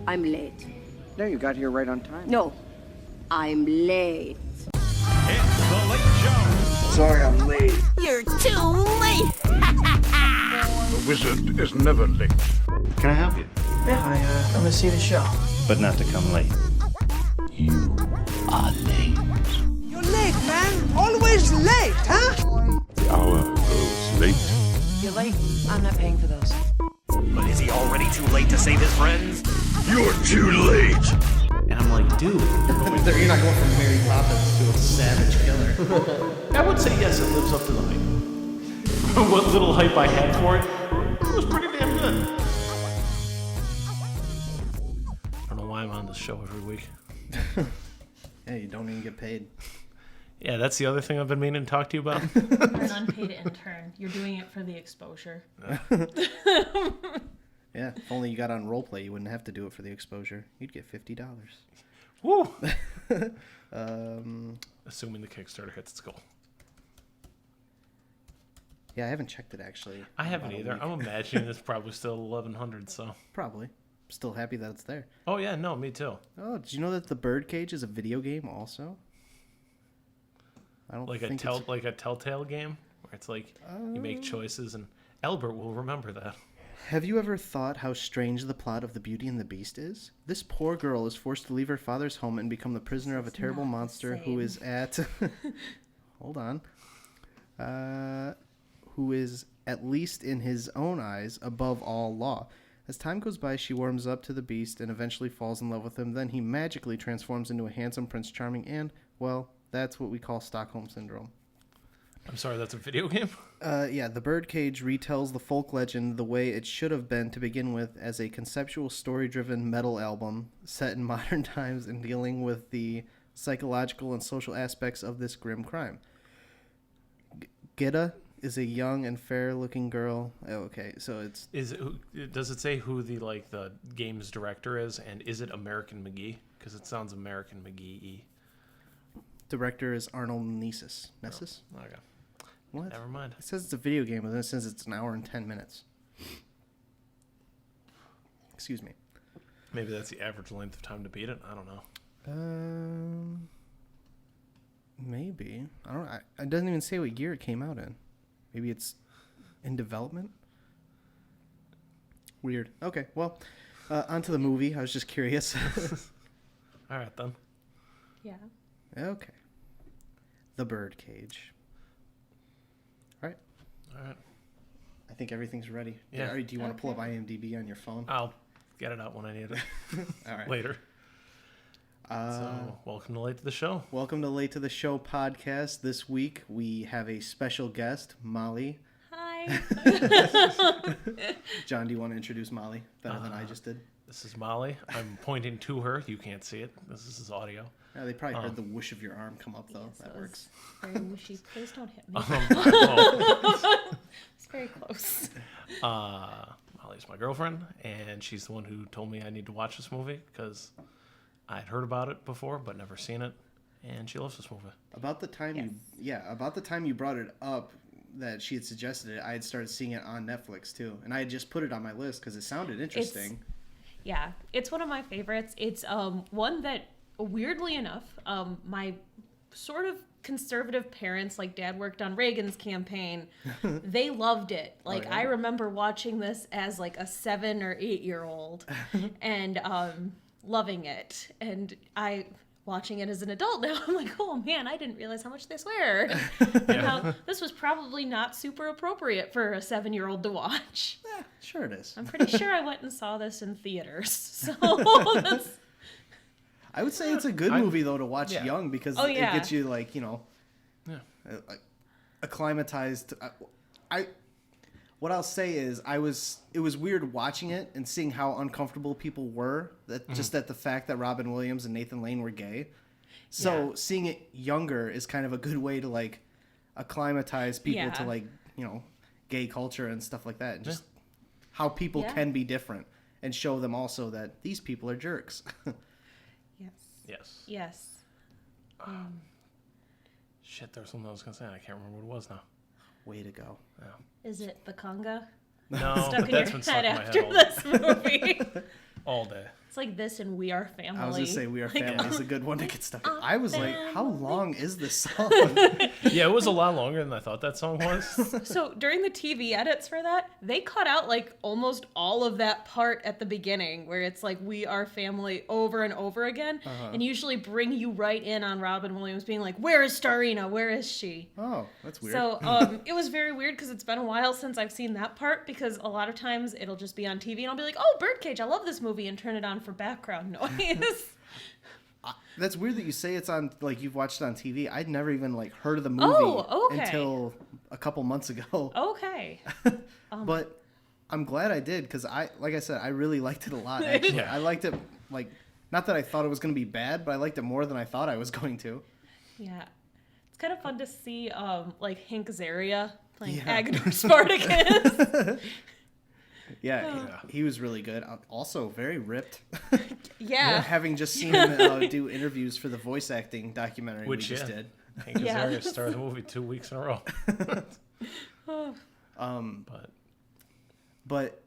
I'm late. No, you got here right on time. No, I'm late. It's The Late Show. Sorry, I'm late. You're too late! The wizard is never late. Can I help you? Yeah, I'm gonna see the show. But not to come late. You are late. You're late, man. Always late, huh? The hour grows late. You're late. I'm not paying for those. But is he already too late to save his friends? You're too late. And I'm like, dude. You're not going from Mary Poppins to a savage killer. I would say yes, it lives up to the hype. What little hype I had for it was pretty damn good. I don't know why I'm on this show every week. Yeah, you don't even get paid. Yeah, that's the other thing I've been meaning to talk to you about. You're an unpaid intern. You're doing it for the exposure. Yeah, if only you got on roleplay, you wouldn't have to do it for the exposure. You'd get $50. Woo! Assuming the Kickstarter hits its goal. Yeah, I haven't checked it actually. I haven't either. I'm imagining it's probably still 1,100, so. Probably. Still happy that it's there. Oh, yeah, no, me too. Oh, did you know that the Birdcage is a video game also? I don't Like think like a Telltale game where it's like you make choices, and Albert will remember that. Have you ever thought how strange the plot of The Beauty and the Beast is? This poor girl is forced to leave her father's home and become the prisoner of a terrible monster who is at... Hold on. Who is, at least in his own eyes, above all law. As time goes by, she warms up to the Beast and eventually falls in love with him. Then he magically transforms into a handsome Prince Charming and, well, that's what we call Stockholm Syndrome. I'm sorry, that's a video game? Yeah, The Birdcage retells the folk legend the way it should have been to begin with, as a conceptual, story-driven metal album set in modern times and dealing with the psychological and social aspects of this grim crime. Gitta is a young and fair-looking girl. Oh, okay, so it's... Does it say who the game's director is, and is it American McGee? Because it sounds American McGee-y. Director is Arnold Nessus. Nessus? Oh, okay. What? Never mind. It says it's a video game, but then it says it's an hour and 10 minutes. Excuse me. Maybe that's the average length of time to beat it. I don't know. Maybe. I don't. It doesn't even say what year it came out in. Maybe it's in development. Weird. Okay. Well, onto the movie. I was just curious. All right then. Yeah. Okay. The Birdcage. All right. I think everything's ready. Yeah. Do you want to pull up IMDb on your phone? I'll get it out when I need it. All right. Later. So, welcome to Late to the Show. Welcome to Late to the Show podcast. This week we have a special guest, Molly. Hi. John, do you want to introduce Molly better than I just did? This is Molly. I'm pointing to her. You can't see it. This is audio. Yeah, they probably heard the whoosh of your arm come up, though. Yes, that works. Very whooshy. Please don't hit me. It's very close. Molly's my girlfriend, and she's the one who told me I need to watch this movie because I'd heard about it before but never seen it, and she loves this movie. About the time you brought it up that she had suggested it, I had started seeing it on Netflix too, and I had just put it on my list because it sounded interesting. It's one of my favorites. It's one that, weirdly enough, my sort of conservative parents, like Dad worked on Reagan's campaign, they loved it. Like, I remember watching this as like a 7 or 8 year old and loving it. And watching it as an adult now, I'm like, oh man, I didn't realize how much they swear. And how this was probably not super appropriate for a 7-year-old to watch. Yeah, sure it is. I'm pretty sure I went and saw this in theaters. So that's... I would say it's a good movie though to watch young because it gets you like, acclimatized. What I'll say is it was weird watching it and seeing how uncomfortable people were just at the fact that Robin Williams and Nathan Lane were gay. So seeing it younger is kind of a good way to like acclimatize people to like, gay culture and stuff like that, and just how people can be different and show them also that these people are jerks. Yes. Shit, there was something I was going to say. I can't remember what it was now. Way to go. Yeah. Is it the conga? No, stuck in that's your been stuck head in my after head this movie. all day. It's like this and We Are Family. I was gonna say We Are Family is a good one to get stuck in. I was like, how long is this song? Yeah, it was a lot longer than I thought that song was. So during the TV edits for that, they cut out like almost all of that part at the beginning where it's like We Are Family over and over again, and usually bring you right in on Robin Williams being like, "Where is Starina? Where is she?" Oh, that's weird. So it was very weird because it's been a while since I've seen that part, because a lot of times it'll just be on TV and I'll be like, "Oh, Birdcage, I love this movie," and turn it on for background noise. That's weird that you say it's on, like, you've watched it on TV. I'd never even, like, heard of the movie until a couple months ago. Okay. But I'm glad I did, because like I said, I really liked it a lot, actually. Yeah. I liked it, like, not that I thought it was going to be bad, but I liked it more than I thought I was going to. Yeah. It's kind of fun to see, like, Hank Azaria playing Yeah. Agador Spartacus. Yeah, he was really good. Also, very ripped. Yeah. Having just seen him do interviews for the voice acting documentary we just did. Hank Yeah. Azaria started the movie 2 weeks in a row. But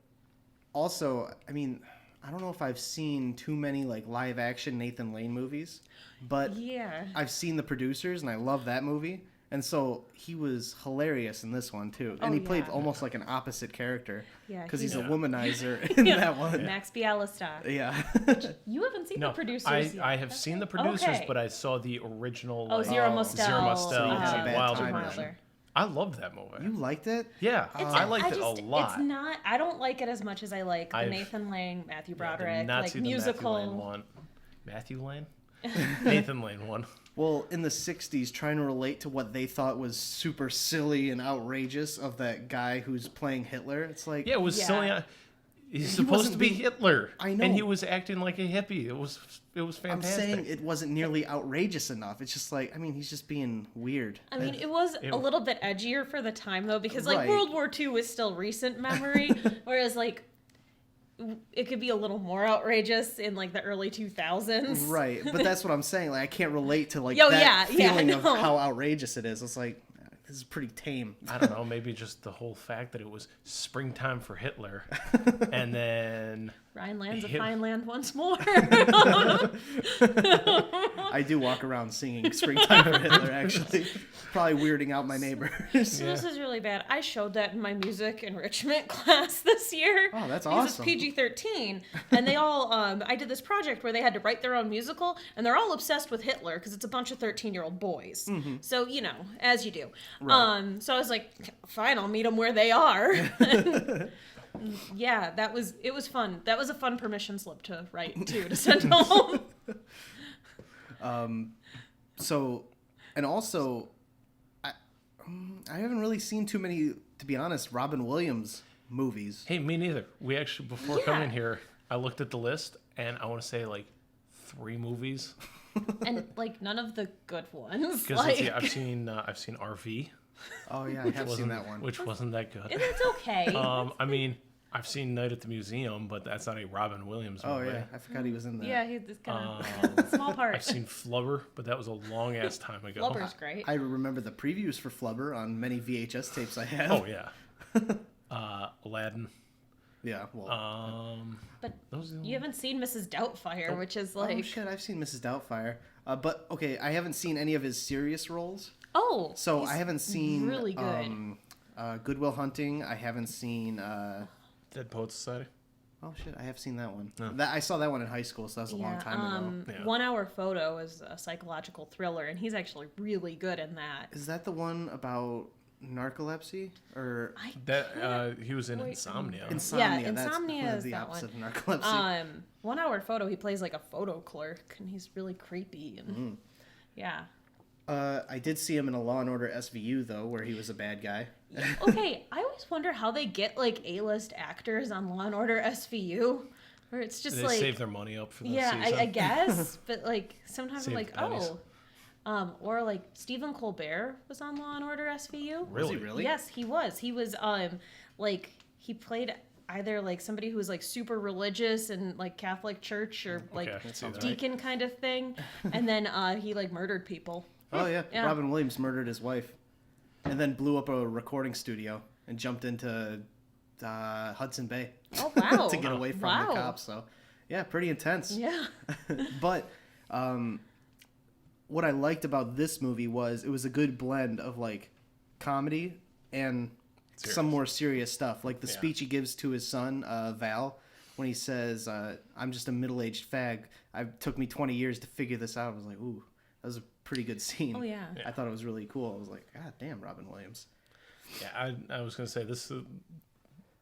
also, I mean, I don't know if I've seen too many like live action Nathan Lane movies, but Yeah. I've seen The Producers and I love that movie. And so he was hilarious in this one too. And he played almost like an opposite character. Yeah, Because he's he's a womanizer in that one. Max Bialystock. Yeah. You haven't seen No, The Producers yet. I have seen The Producers, Okay. but I saw the original. Oh, like, Zero Mostel. Zero Mostel, So you had a Gene bad Wilder time version. then. I loved that movie. You liked it? Yeah, I liked it a lot. It's not. I don't like it as much as I like the I've- Nathan Lane, Matthew Yeah, I did Broderick, not like see the musical. Matthew Lane? Nathan Lane one. Well, in the 60s, trying to relate to what they thought was super silly and outrageous of that guy who's playing Hitler. It's like, Yeah, it was Yeah. silly. He's He supposed wasn't to be being- Hitler. I know. And he was acting like a hippie. It was I'm fantastic. saying it wasn't nearly outrageous enough. It's just like, I mean, he's just being weird. I mean, it was a little bit edgier for the time though, because like Right. World War II is still recent memory, whereas like it could be a little more outrageous in like the early 2000s. Right, but that's what I'm saying. Like, I can't relate to like Yo, that yeah, feeling of no. how outrageous it is. It's like, this is pretty tame. I don't know, maybe just the whole fact that it was springtime for Hitler. And then Rhine land's a Hit- fine land once more. I do walk around singing "Springtime for Hitler." Actually, probably weirding out my neighbors. So this is really bad. I showed that in my music enrichment class this year. Oh, that's because awesome. It's PG-13, and they all. I did this project where they had to write their own musical, and they're all obsessed with Hitler because it's a bunch of 13-year-old boys. So you know, as you do. Right. So I was like, fine, I'll meet them where they are. Yeah, it was fun. That was a fun permission slip to write too, to send home. So, and also, I haven't really seen too many, to be honest, Robin Williams movies. hey, me neither. We actually, before Yeah. coming here, I looked at the list, and I want to say like 3 movies. And like none of the good ones. Because Like, I've seen RV, Oh yeah, I have seen that one. which wasn't that good. it's okay. I mean, I've seen Night at the Museum, but that's not a Robin Williams Oh movie. yeah, I forgot he was in that. Yeah, he's just kind of small part. I've seen Flubber, but that was a long ass time ago. Flubber's great. I remember the previews for Flubber on many VHS tapes I have. Oh yeah. Aladdin. Yeah, well. But Those are the you haven't seen Mrs. Doubtfire, which is like Oh shit, I've seen Mrs. Doubtfire. But okay, I haven't seen any of his serious roles. so I haven't seen really good. Good Will Hunting. I haven't seen. Dead Poets Society. Oh shit, I have seen that one. I saw that one in high school, so that was a long time ago. Yeah. 1 Hour Photo is a psychological thriller, and he's actually really good in that. Is that the one about narcolepsy or That he was in Wait, Insomnia. insomnia? Insomnia that's is the that opposite one. of narcolepsy. 1 Hour Photo, he plays like a photo clerk, and he's really creepy. And yeah. I did see him in a Law and Order SVU though, where he was a bad guy. Okay, I always wonder how they get like A-list actors on Law and Order SVU, where it's just They like save their money up for the yeah, season. I guess, but like sometimes I'm Save like, pennies. or like Stephen Colbert was on Law and Order SVU. Was he really? Yes, he was. He was like he played either like somebody who was like super religious and like Catholic church or like Okay, I can see that. deacon kind of thing, and then he like murdered people. Oh yeah. Yeah. Robin Williams murdered his wife, and then blew up a recording studio and jumped into Hudson Bay Oh wow! to get away from the cops. So Yeah, pretty intense. Yeah. But what I liked about this movie was it was a good blend of like comedy and some more serious stuff. Like the speech he gives to his son, Val, when he says, I'm just a middle-aged fag. It took me 20 years to figure this out. I was like, ooh, that was a pretty good scene. Oh, yeah. I thought it was really cool. I was like, God damn, Robin Williams. Yeah, I was gonna say this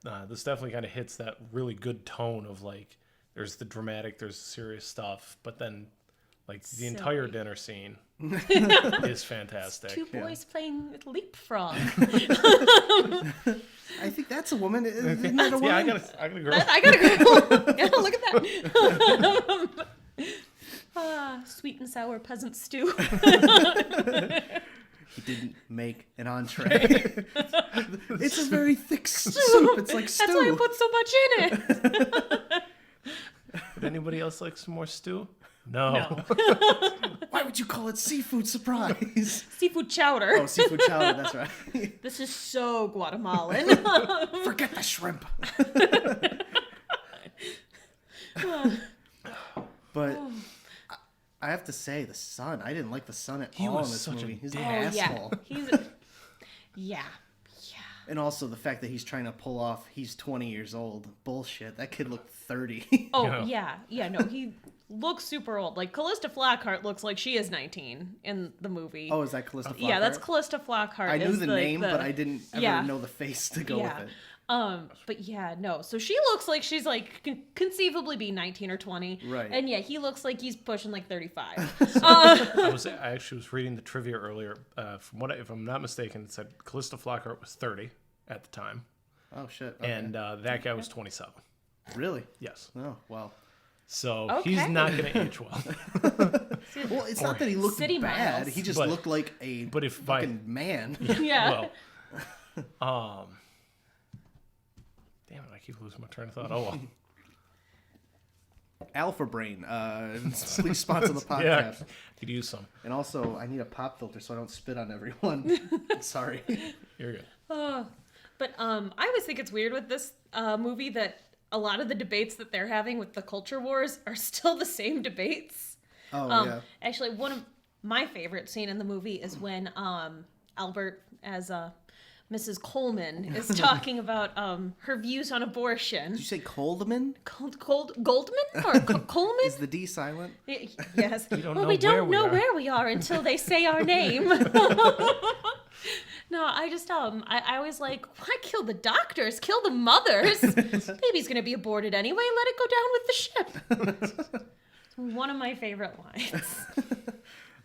definitely kind of hits that really good tone of like there's the dramatic, there's the serious stuff, but then like the entire dinner scene is fantastic. Two boys playing leapfrog. I think that's a woman. Isn't that a woman? Yeah, I got a girl. I got a girl. Yeah, look at that. Sweet and sour peasant stew. He didn't make an entree. It's a very thick soup. It's like stew. That's why I put so much in it. Would anybody else like some more stew? No. Why would you call it seafood surprise? Seafood chowder. Oh, seafood chowder. That's right. This is so Guatemalan. Forget the shrimp. But I have to say, the son. I didn't like the son at all was in this such a movie. He's an dick. asshole. Yeah. And also the fact that he's trying to pull off, he's 20 years old. Bullshit. That kid looked 30. Oh, yeah. No, he looks super old. Like, Callista Flockhart looks like she is 19 in the movie. Oh, is that Callista Flockhart? Yeah, that's Callista Flockhart. I knew the name, but I didn't ever know the face to go with it. But yeah, no. So she looks like she's like conceivably be 19 or 20. Right. And yeah, he looks like he's pushing like 35. I actually was reading the trivia earlier. If I'm not mistaken, it said Callista Flockhart was 30 at the time. Oh shit. Okay. And that guy was 27. Really? Yes. Oh, wow. So he's not going to age well. Well, it's not that he looked City bad. Miles. He just looked like a fucking man. Yeah. Well, damn it, I keep losing my train of thought. Oh, well. Alpha Brain, please sponsor the podcast. Yeah, could use some. And also, I need a pop filter so I don't spit on everyone. Sorry. You're good. But I always think it's weird with this movie that a lot of the debates that they're having with the culture wars are still the same debates. Oh, yeah. Actually, one of my favorite scene in the movie is when Albert, as Mrs. Coleman, is talking about her views on abortion. Did you say Coldman? Goldman? Or Coleman? Is the D silent? Yes. We don't know where we are until they say our name. No, I just I was like, why kill the doctors? Kill the mothers. Baby's gonna be aborted anyway. Let it go down with the ship. It's one of my favorite lines.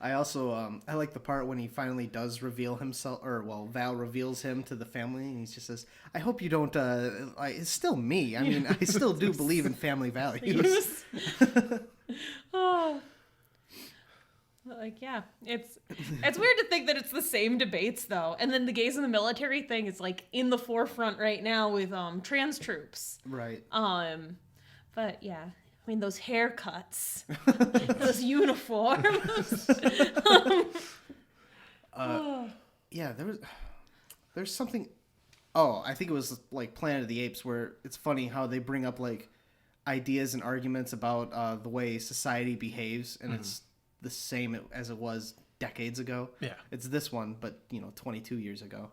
I also I like the part when he finally does reveal himself, or well, Val reveals him to the family, and he just says, "I hope you don't." It's still me. I mean, I still do believe in family values. Oh. Like, yeah, it's weird to think that it's the same debates though, and then the gays in the military thing is like in the forefront right now with trans troops. Right. But yeah, I mean those haircuts, those uniforms. Yeah, there's something. Oh, I think it was like Planet of the Apes, where it's funny how they bring up like ideas and arguments about the way society behaves, and it's the same as it was decades ago. Yeah. It's this one, but 22 years ago.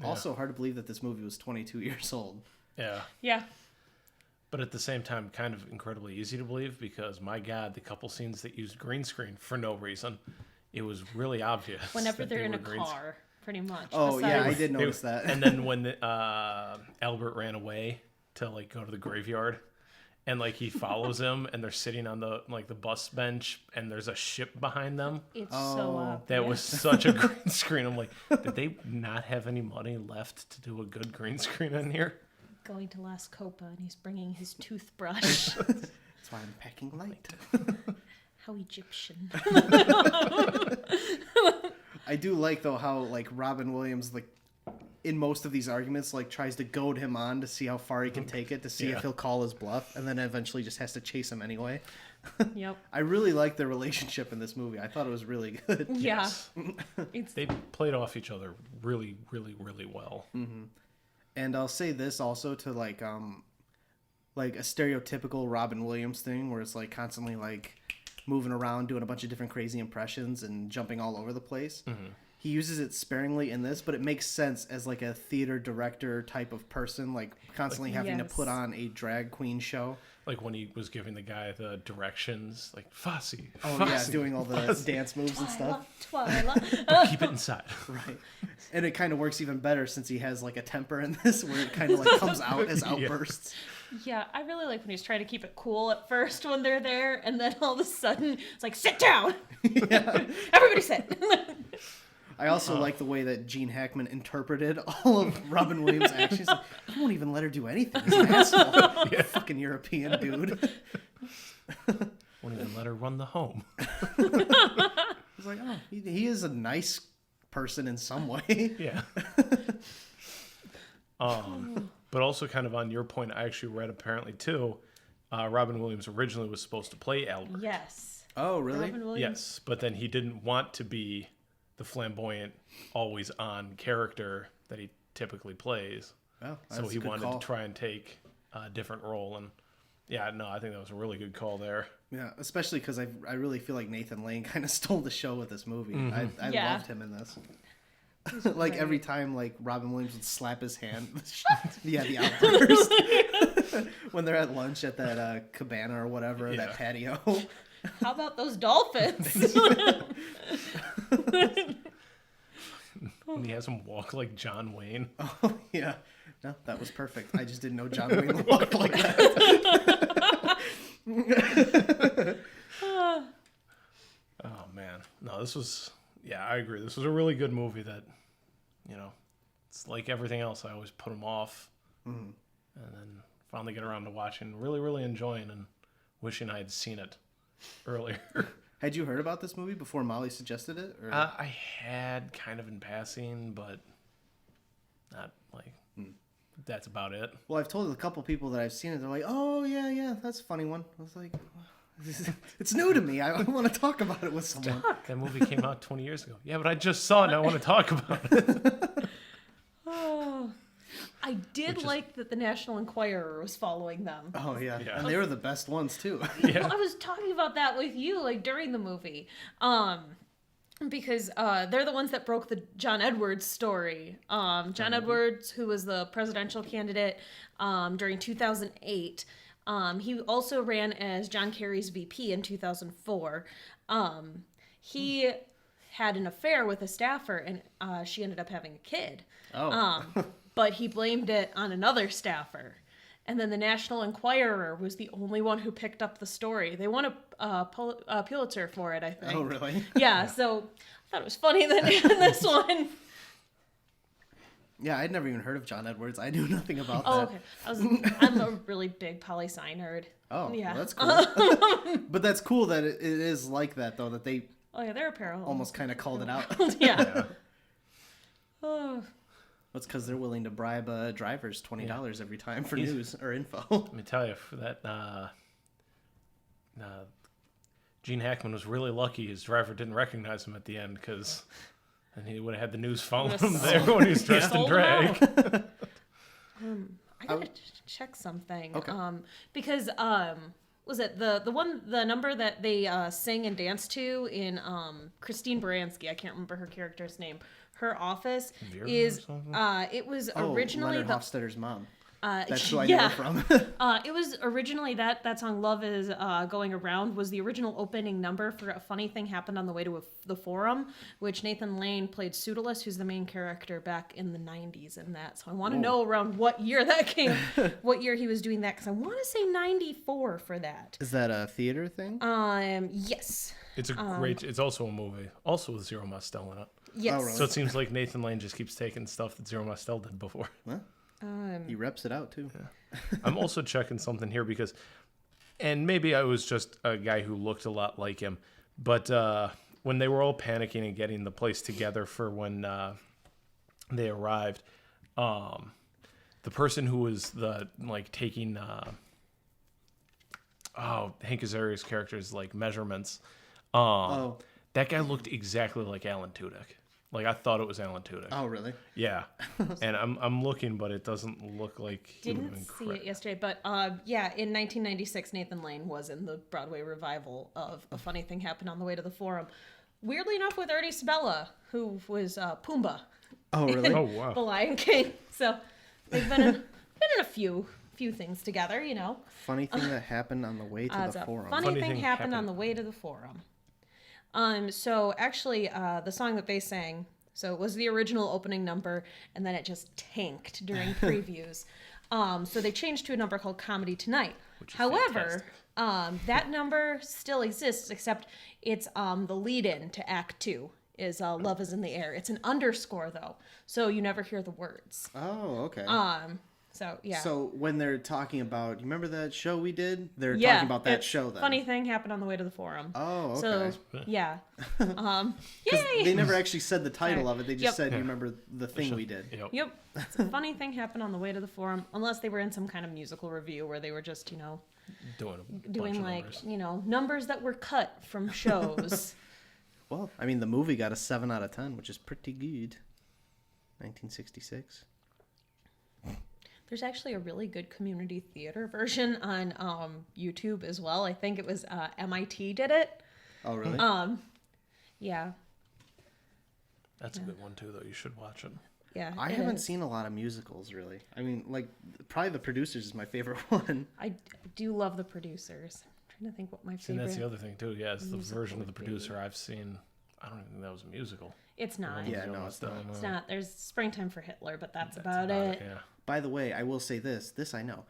Also hard to believe that this movie was 22 years old. Yeah. Yeah. But at the same time, kind of incredibly easy to believe because, my God, the couple scenes that used green screen for no reason, it was really obvious. Whenever they're in a car, pretty much. Oh, yeah, I did notice that. And then when Albert ran away to, like, go to the graveyard, and, like, he follows him, and they're sitting on the bus bench, and there's a ship behind them. It's so obvious. That was such a green screen. I'm like, did they not have any money left to do a good green screen in here? Going to Las Copa, and he's bringing his toothbrush. That's why I'm packing light. How Egyptian. I do like, though, how, like, Robin Williams, like, in most of these arguments, like, tries to goad him on to see how far he can take it, to see if he'll call his bluff, and then eventually just has to chase him anyway. Yep. I really like their relationship in this movie. I thought it was really good. Yeah. They played off each other really, really, really well. Mm-hmm. And I'll say this also to, like, like a stereotypical Robin Williams thing where it's like constantly like moving around, doing a bunch of different crazy impressions and jumping all over the place. He uses it sparingly in this, but it makes sense as like a theater director type of person, like constantly having to put on a drag queen show. Like when he was giving the guy the directions, like Fosse. Oh Fosse, yeah, doing all the dance moves and stuff. but keep it inside. Right. And it kind of works even better since he has like a temper in this where it kind of like comes out as outbursts. Yeah, I really like when he's trying to keep it cool at first when they're there, and then all of a sudden it's like, sit down! Everybody sit! I also like the way that Gene Hackman interpreted all of Robin Williams' actions. Like, he won't even let her do anything. He's an asshole. Fucking European dude. Won't even let her run the home. He's like, oh, he is a nice person in some way. Yeah. But also kind of on your point, I actually read apparently too, Robin Williams originally was supposed to play Albert. Yes. Oh, really? Robin Williams. Yes, but then he didn't want to be the flamboyant, always on character that he typically plays. Oh, so he wanted call. to try and take a different role. And yeah, no, I think that was a really good call there. Yeah, especially because I really feel like Nathan Lane kind of stole the show with this movie. I loved him in this. Like every time like Robin Williams would slap his hand. Yeah, the outburst. When they're at lunch at that cabana or whatever, that patio. How about those dolphins? And he has him walk like John Wayne. Oh, yeah. No, that was perfect. I just didn't know John Wayne walked like that. Oh, man. No, this was... Yeah, I agree. This was a really good movie that, you know, it's like everything else. I always put them off. And then finally get around to watching, really, really enjoying and wishing I had seen it earlier. Had you heard about this movie before Molly suggested it? Or? I had kind of in passing, but not like... That's about it. Well, I've told a couple people that I've seen it. They're like, oh, yeah, that's a funny one. I was like... It's new to me. I want to talk about it with someone. That movie came out 20 years ago. Yeah, but I just saw it and I want to talk about it. I did like that the National Enquirer was following them. Oh, yeah. And they were the best ones, too. Yeah. Well, I was talking about that with you, like, during the movie. Because they're the ones that broke the John Edwards story. John Edwards, who was the presidential candidate during 2008, he also ran as John Kerry's VP in 2004. He had an affair with a staffer, and she ended up having a kid. Oh. But he blamed it on another staffer. And then the National Enquirer was the only one who picked up the story. They won a Pulitzer for it, I think. Oh, really? Yeah, so I thought it was funny that in this one. Yeah, I'd never even heard of John Edwards. I knew nothing about Oh, that. okay. I'm a really big poli-sci nerd. Oh, yeah. well, that's cool. But that's cool that it is like that, though, that they Oh, yeah, they're a parallel. almost kind of called it out. Yeah. Oh. That's because they're willing to bribe drivers $20 every time for news or info. Let me tell you, for that, Gene Hackman was really lucky his driver didn't recognize him at the end, because then he would have had the news following him there when he was dressed in drag. I gotta check something. Okay. Because was it the number that they sing and dance to in Christine Baranski? I can't remember her character's name. Her office Vera is or something? it was Oh, originally Leonard the Hofstadter's mom. That's who I know yeah. her from. It was originally that song "Love Is Going Around" was the original opening number for A Funny Thing Happened on the Way to the Forum, which Nathan Lane played Pseudolus, who's the main character back in the 90s in that. So I want to know around what year that came, what year he was doing that, because I want to say 94 for that. Is that a theater thing? Yes. It's a great. It's also a movie, also with Zero Mostel in it. Yes. Oh, really? So it seems like Nathan Lane just keeps taking stuff that Zero Mostel did before. Well, he reps it out, too. I'm also checking something here because, and maybe I was just a guy who looked a lot like him, but when they were all panicking and getting the place together for when they arrived, the person who was taking Hank Azaria's character's measurements, that guy looked exactly like Alan Tudyk. Like I thought it was Alan Tudyk. Oh, really? Yeah, and I'm looking, but it doesn't look like he would've Didn't been see it yesterday, but yeah, in 1996, Nathan Lane was in the Broadway revival of A Funny Thing Happened on the Way to the Forum. Weirdly enough, with Ernie Sabella, who was Pumbaa. Oh, really? Oh, wow. The Lion King. So they've been in a few things together, you know. Funny thing that happened on the way to the forum. Funny thing happened on the way to the forum. So actually, the song that they sang, so it was the original opening number, and then it just tanked during previews. So they changed to a number called Comedy Tonight. However, that number still exists, except it's the lead-in to Act 2 is Love is in the Air. It's an underscore, though, so you never hear the words. Oh, okay. So, yeah. So when they're talking about, you remember that show we did? They're Yeah, talking about that it's show then. Funny thing happened on the way to the forum. Oh, okay. So, yeah. Yay! They never actually said the title Sorry. of it. They just Yep. said, you remember the thing we did. Yep. It's a funny thing happened on the way to the forum, unless they were in some kind of musical review where they were just, you know, doing like, numbers. you know, numbers that were cut from shows. Well, I mean, the movie got a 7 out of 10, which is pretty good. 1966. There's actually a really good community theater version on YouTube as well. I think it was MIT did it. Oh, really? Yeah. That's a good one too, though. You should watch it. Yeah. I it haven't is. seen a lot of musicals, really. I mean, like, probably The Producers is my favorite one. I do love The Producers. I'm trying to think what my See, favorite. that's the other thing too. Yeah, it's the musical version of The would be. Producer I've seen. I don't even think that was a musical. It's not. Yeah, no, it's not. It's not. There's Springtime for Hitler, but that's about it. Yeah. By the way, I will say this. This I know.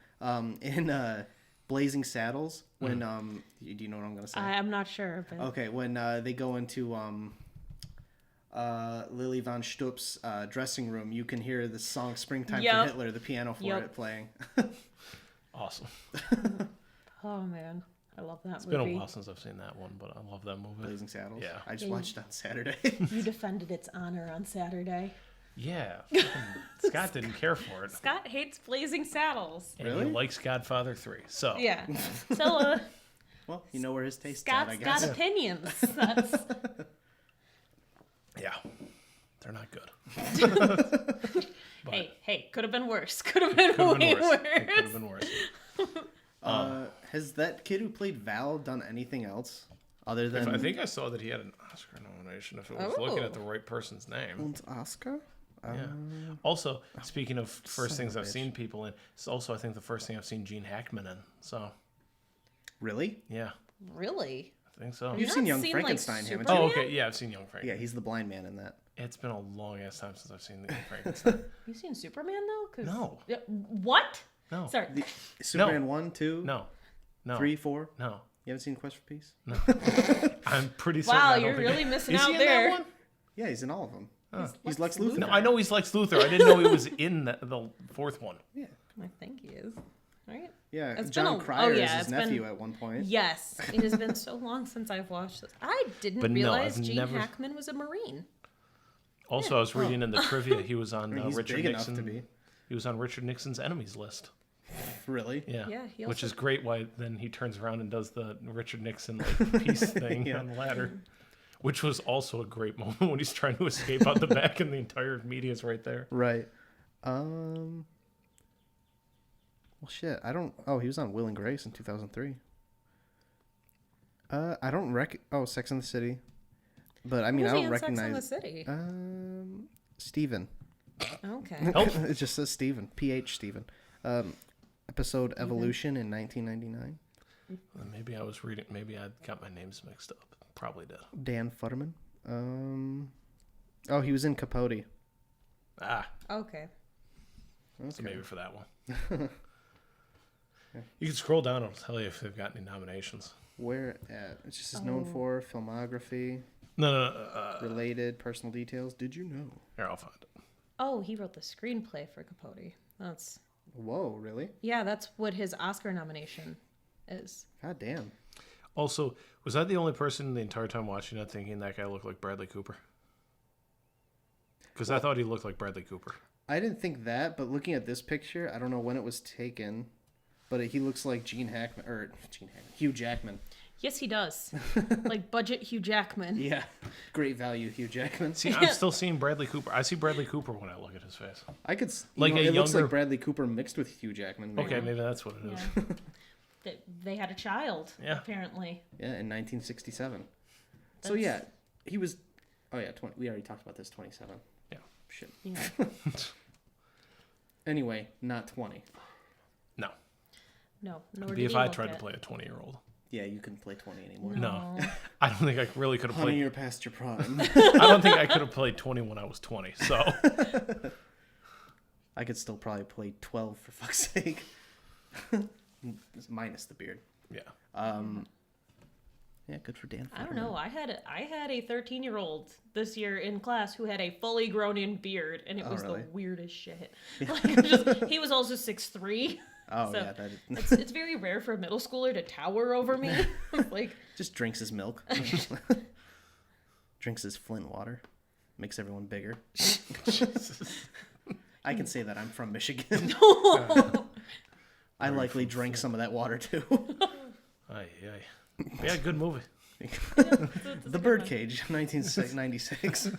In Blazing Saddles, when do you know what I'm gonna say? I'm not sure. But... Okay, when they go into Lily von Stupp's dressing room, you can hear the song "Springtime for Hitler," the piano for it playing. Awesome. Oh man, I love that It's movie. been a while since I've seen that one, but I love that movie. Blazing Saddles. Yeah. I just watched it on Saturday. You defended its honor on Saturday. Yeah. Scott didn't care for it. Scott hates Blazing Saddles. And Really? he likes Godfather 3. So Yeah. So Well, you know where his taste Scott's at, I guess. got opinions. That's yeah. They're not good. hey, could have been worse. Could have been Could way have been worse. It could worse. have been worse. Has that kid who played Val done anything else other than I think I saw that he had an Oscar nomination if it was looking at the right person's name. Und Oscar? Yeah. Also, speaking of first son things of a I've bitch. seen people in, it's also I think the first thing I've seen Gene Hackman in. So Really? yeah, Really? I think so. You've not seen Young seen, Frankenstein, like, haven't Superman? you? Oh, okay. Yeah, I've seen Young Frank. Yeah, he's the blind man in that. It's been a long ass time since I've seen the Young Frankenstein. You seen Superman though? 'Cause- No. What? No. Sorry. Superman 1, 2, No. 3, 4? No. You haven't seen Quest for Peace? I'm pretty certain. Wow, I don't you're think- really missing Is he out in there. That one? Yeah, he's in all of them. He's Lex Luthor. No, I know he's Lex Luthor. I didn't know he was in the fourth one. Yeah. I think he is. Right? Yeah, It's John been a- Cryer oh, yeah, is his it's nephew been- at one point. Yes. It has been so long since I've watched this. I didn't But no, realize I've Gene never- Hackman was a Marine. Also, I was reading in the trivia he was on I mean, he's Richard big enough Nixon. to be. He was on Richard Nixon's enemies list. Really? Yeah. Yeah, he Which also- is great. Why then he turns around and does the Richard Nixon like peace thing on the ladder, which was also a great moment when he's trying to escape out the back and the entire media's right there. Right. Well, shit. I don't. Oh, he was on Will and Grace in 2003. I don't Oh, Sex and the City. But I mean, Was I he don't in Sex and recognize. the City? Steven. Okay. It just says Steven. PH Steven. Episode Evolution in 1999. Maybe I was reading. Maybe I got my names mixed up. Probably did. Dan Futterman. Oh, he was in Capote. Ah, Okay. so maybe for that one. You can scroll down and it'll tell you if they've got any nominations. Where at? It just is known for filmography, No. related, personal details. Did you know? Here, I'll find it. Oh, he wrote the screenplay for Capote. That's Whoa, really? yeah, that's what his Oscar nomination is. God damn. Also, was I the only person the entire time watching that thinking that guy looked like Bradley Cooper? Because I thought he looked like Bradley Cooper. I didn't think that, but looking at this picture, I don't know when it was taken, but he looks like Hugh Jackman. Yes, he does. Like budget Hugh Jackman. Yeah, great value, Hugh Jackman. See, I'm still seeing Bradley Cooper. I see Bradley Cooper when I look at his face. I could Like like a it looks younger- like Bradley Cooper mixed with Hugh Jackman. Maybe. Okay, maybe that's what it is. Yeah. They had a child, apparently. Yeah, in 1967. So yeah, he was. Oh yeah, 20, we already talked about this. 27. Yeah. Shit. Yeah. Anyway, not 20. No. No, nor It'd did be if he I look tried to it. play a 20-year-old. Yeah, you couldn't play 20 anymore. No. I don't think I really could have Honey, played. you're past your prime. I don't think I could have played 20 when I was 20. So I could still probably play 12 for fuck's sake. Minus the beard. yeah. Yeah, good for Dan. I don't know. I had a 13-year-old this year in class who had a fully grown-in beard, and it was really? the weirdest shit. Like, he was also 6'3". Oh So yeah, that it's very rare for a middle schooler to tower over me. Like, just drinks his milk. Drinks his Flint water. Makes everyone bigger. I can say that I'm from Michigan. I likely drank some of that water too. Aye. Yeah, good movie. The Birdcage, 1996.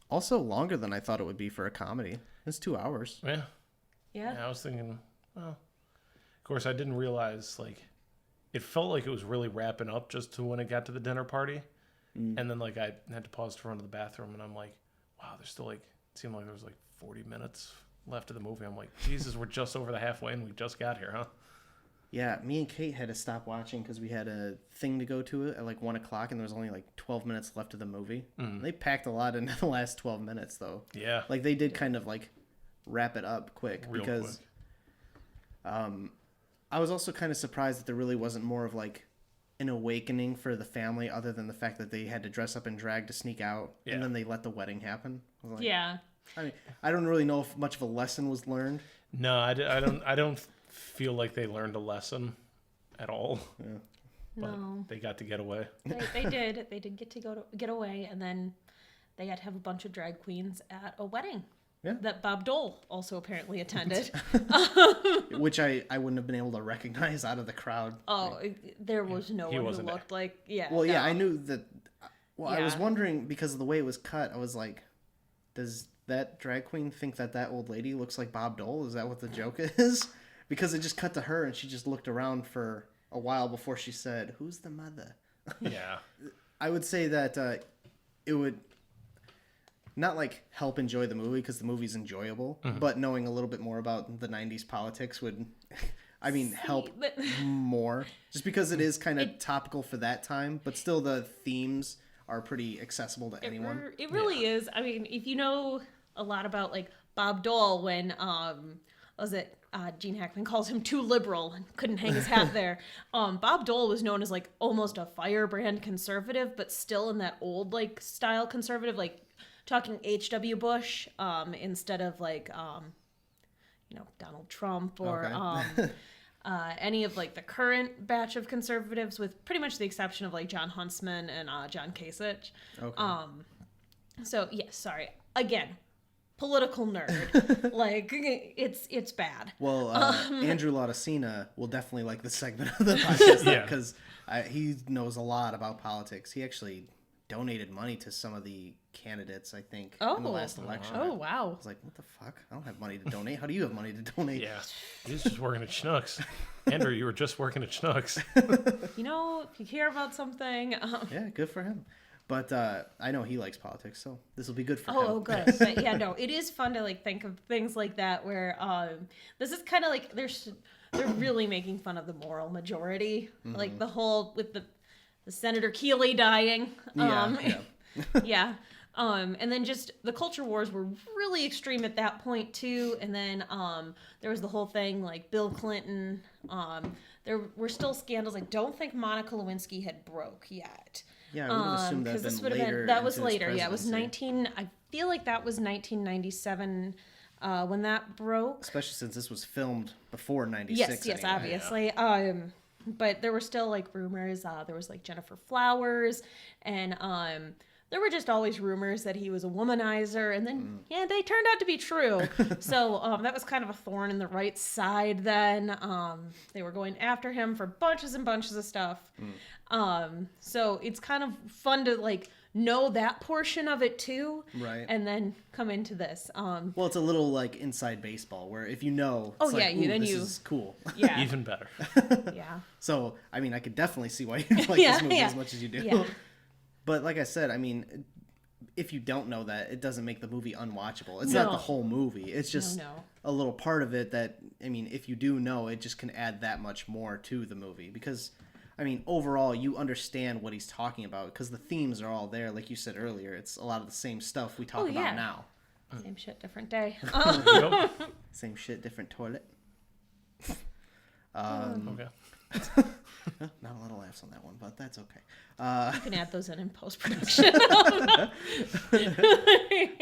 Also longer than I thought it would be for a comedy. It's 2 hours. Yeah. yeah. I was thinking, well, of course, I didn't realize, like, it felt like it was really wrapping up just to when it got to the dinner party. And then, like, I had to pause to run to the bathroom, and I'm like, wow, there's still, like, it seemed like there was, like, 40 minutes left of the movie. I'm like, Jesus, we're just over the halfway, and we just got here, huh? Yeah, me and Kate had to stop watching because we had a thing to go to at like 1 o'clock, and there was only like 12 minutes left of the movie. They packed a lot into the last 12 minutes, though. Yeah. Like they did kind of like wrap it up quick Real because quick. I was also kind of surprised that there really wasn't more of like an awakening for the family, other than the fact that they had to dress up in drag to sneak out, Yeah. and then they let the wedding happen. I was like, Yeah. I mean, I don't really know if much of a lesson was learned. No, I don't feel like they learned a lesson at all. Yeah. But No. they got to get away. They did. They did get to get away, and then they had to have a bunch of drag queens at a wedding. Yeah. That Bob Dole also apparently attended. Which I wouldn't have been able to recognize out of the crowd. Oh, there was no He one who wasn't there. looked like. Yeah. Well, yeah, no. I knew that. Well, I was Yeah. wondering because of the way it was cut. I was like, does that drag queen think that old lady looks like Bob Dole? Is that what the joke is? Because it just cut to her and she just looked around for a while before she said, "Who's the mother?" Yeah. I would say that it would not like help enjoy the movie because the movie's enjoyable, but knowing a little bit more about the 90s politics would, I mean, help but- more. Just because it is kind of topical for that time, but still the themes are pretty accessible to anyone. It really is. I mean, if you know a lot about like Bob Dole, when Gene Hackman calls him too liberal and couldn't hang his hat there. Bob Dole was known as like almost a firebrand conservative, but still in that old like style conservative, like talking H.W. Bush instead of like Donald Trump or Okay. any of like the current batch of conservatives, with pretty much the exception of like John Huntsman and John Kasich. Okay. So yes, sorry again. Political nerd, like it's bad. Well, Andrew Laudacina will definitely like this segment of the podcast Yeah. because he knows a lot about politics. He actually donated money to some of the candidates, I think, in the last election. Oh I wow! was like, what the fuck? I don't have money to donate. How do you have money to donate? Yeah. He's just working at Schnucks. Andrew, you were just working at Schnucks. You know, if you care about something, Yeah, good for him. But I know he likes politics, so this will be good for him. oh good. But yeah, no, it is fun to like think of things like that where this is kind of like they're really making fun of the moral majority, like the whole with the Senator Keeley dying. Yeah. Yeah. And then just the culture wars were really extreme at that point too. And then there was the whole thing like Bill Clinton. There were still scandals. I don't think Monica Lewinsky had broke yet. Yeah, I would have assumed that Because this been would have later. been that was into his later. Yeah, it was presidency. I feel like that was 1997 when that broke. Especially since this was filmed before '96. Yes, anyway. obviously. But there were still like rumors. There was like Jennifer Flowers and there were just always rumors that he was a womanizer, and then they turned out to be true. So that was kind of a thorn in the right side. Then they were going after him for bunches and bunches of stuff. So it's kind of fun to like know that portion of it too, right? And then come into this. Well, it's a little like inside baseball, where if you know, oh it's yeah, like, then this you is cool. Yeah, Even better. Yeah. So I mean, I could definitely see why you like this movie as much as you do. Yeah. But like I said, I mean, if you don't know that, it doesn't make the movie unwatchable. It's not the whole movie. It's just a little part of it that, I mean, if you do know, it just can add that much more to the movie. Because, I mean, overall, you understand what he's talking about because the themes are all there. Like you said earlier, it's a lot of the same stuff we talk about now. Same shit, different day. Same shit, different toilet. Okay. Not a lot of laughs on that one, but that's okay. You can add those in post-production.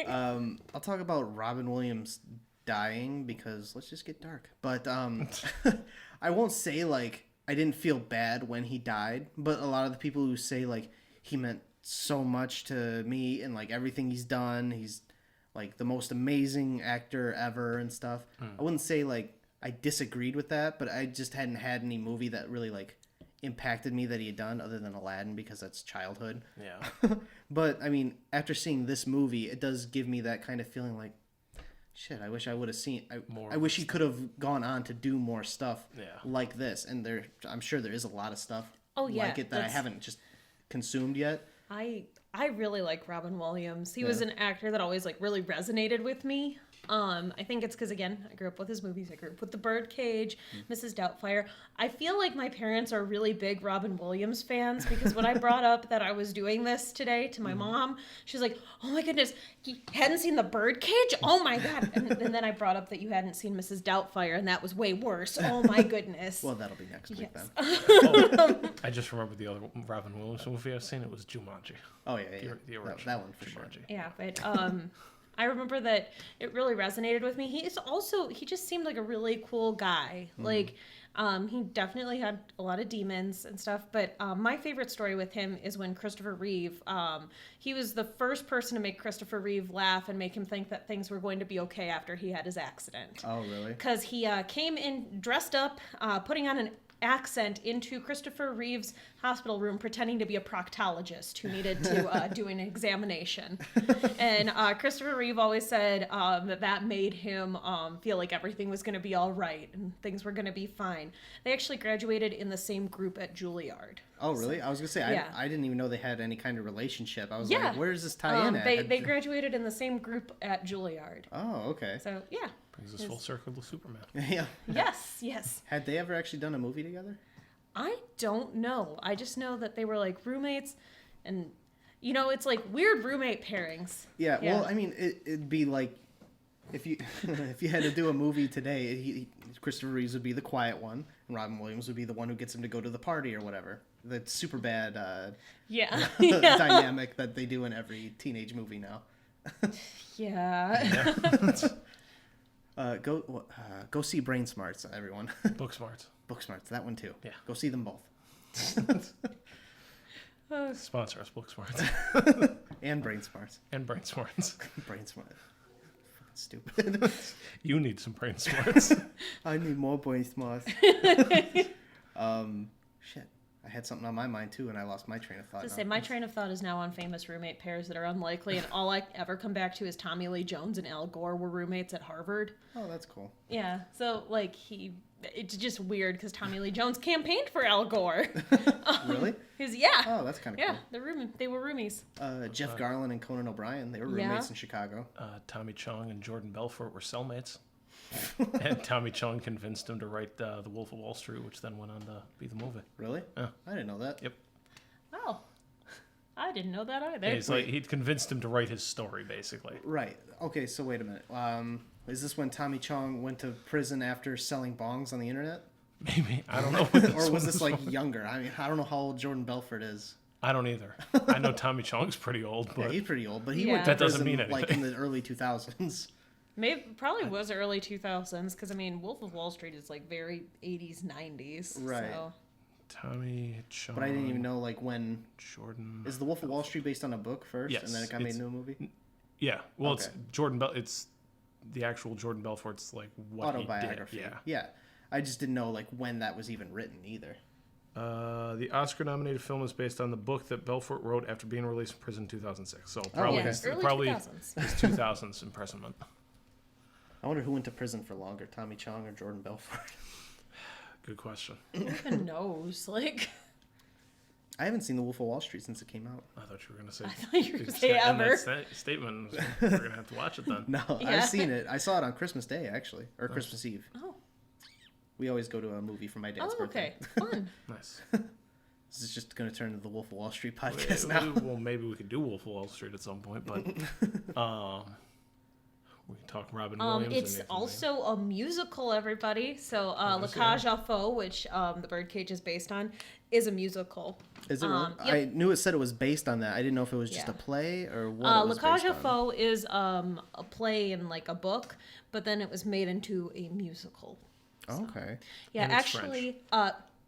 I'll talk about Robin Williams dying because let's just get dark. But I won't say like I didn't feel bad when he died, but a lot of the people who say like he meant so much to me and like everything he's done, he's like the most amazing actor ever and stuff. I wouldn't say like I disagreed with that, but I just hadn't had any movie that really like impacted me that he had done other than Aladdin because that's childhood. Yeah. But I mean, after seeing this movie, it does give me that kind of feeling like, shit, I wish I would have seen. I wish he could have gone on to do more stuff like this. And I'm sure there is a lot of stuff like it that I haven't just consumed yet. I really like Robin Williams. He was an actor that always like really resonated with me. I think it's because, again, I grew up with his movies. I grew up with The Birdcage, Mrs. Doubtfire. I feel like my parents are really big Robin Williams fans because when I brought up that I was doing this today to my mom, she's like, oh my goodness, you hadn't seen The Birdcage? Oh my God. And then I brought up that you hadn't seen Mrs. Doubtfire, and that was way worse. Oh my goodness. Well, that'll be next week then. I just remembered the other Robin Williams movie I've seen. It was Jumanji. Oh, yeah. The original. That one for Jumanji. sure. Yeah, but I remember that it really resonated with me. He just seemed like a really cool guy. Like, he definitely had a lot of demons and stuff. But my favorite story with him is when Christopher Reeve, he was the first person to make Christopher Reeve laugh and make him think that things were going to be okay after he had his accident. Oh, really? Because he came in dressed up, putting on an accent into Christopher Reeve's hospital room pretending to be a proctologist who needed to do an examination. And Christopher Reeve always said that made him feel like everything was going to be all right and things were going to be fine. They actually graduated in the same group at Juilliard. Oh, really? I was going to say, I didn't even know they had any kind of relationship. I was like, where does this tie in at? They graduated in the same group at Juilliard. Oh, okay. So, yeah. Brings us full circle to Superman. Yeah. Yes. Had they ever actually done a movie together? I don't know. I just know that they were like roommates, and it's like weird roommate pairings. Yeah. Well, I mean, it'd be like if you if you had to do a movie today, Christopher Reeves would be the quiet one, and Robin Williams would be the one who gets him to go to the party or whatever. The super bad dynamic that they do in every teenage movie now. Yeah. Go see Brain Smarts, everyone. Book Smarts. Book Smarts, that one too. Yeah. Go see them both. Sponsor us, Book Smarts. And Brain Smarts. And Brain Smarts. Brain Smarts. Stupid. You need some Brain Smarts. I need more Brain Smarts. Shit. I had something on my mind too, and I lost my train of thought. My train of thought is now on famous roommate pairs that are unlikely, and all I ever come back to is Tommy Lee Jones and Al Gore were roommates at Harvard. Oh, that's cool. Yeah, so like it's just weird because Tommy Lee Jones campaigned for Al Gore. Really? Yeah. Oh, that's kind of cool. Yeah, they were roomies. Jeff Garlin and Conan O'Brien, they were roommates in Chicago. Tommy Chong and Jordan Belfort were cellmates. And Tommy Chong convinced him to write The Wolf of Wall Street, which then went on to be the movie. Really? Yeah. I didn't know that. Yep. Oh, I didn't know that either. Yeah, he'd convinced him to write his story, basically. Right. Okay, so wait a minute. Is this when Tommy Chong went to prison after selling bongs on the internet? Maybe. I don't know. Or was this like younger? I mean, I don't know how old Jordan Belfort is. I don't either. I know Tommy Chong's pretty old, but yeah, he's pretty old. But he went to that prison doesn't mean anything. like in the early 2000s. Probably was early 2000s because I mean Wolf of Wall Street is like very 80s 90s. Right. So. Tommy Chong. But I didn't even know like when. Jordan. Is The Wolf of Wall Street based on a book first, Yes, and then it got made into a movie? Yeah. Well, Okay. it's Jordan Bell. It's the actual Jordan Belfort's like what Autobiography. he did. Yeah. I just didn't know like when that was even written either. The Oscar-nominated film is based on the book that Belfort wrote after being released from prison in 2006. So probably early 2000s. his 2000s imprisonment. I wonder who went to prison for longer, Tommy Chong or Jordan Belfort. Good question. Who even knows? Like, I haven't seen The Wolf of Wall Street since it came out. I thought you were going to say. I thought you were going to just say to end ever. that statement. We're going to have to watch it then. No, Yeah. I've seen it. I saw it on Christmas Day, actually. Or Christmas Eve. Oh, We always go to a movie for my dad's birthday. okay. Fun. Nice. This is just going to turn into the Wolf of Wall Street podcast now. Well, maybe we could do Wolf of Wall Street at some point, but we can talk Robin Williams. It's and Nathan also a musical, everybody. So, La Cage aux Folles, which the Birdcage is based on, is a musical. Is it really? Yep. I knew it said it was based on that. I didn't know if it was just Yeah. a play or what it La was Cage based aux on. Folles is a play and like a book, but then it was made into a musical. Okay. Yeah, And it's actually,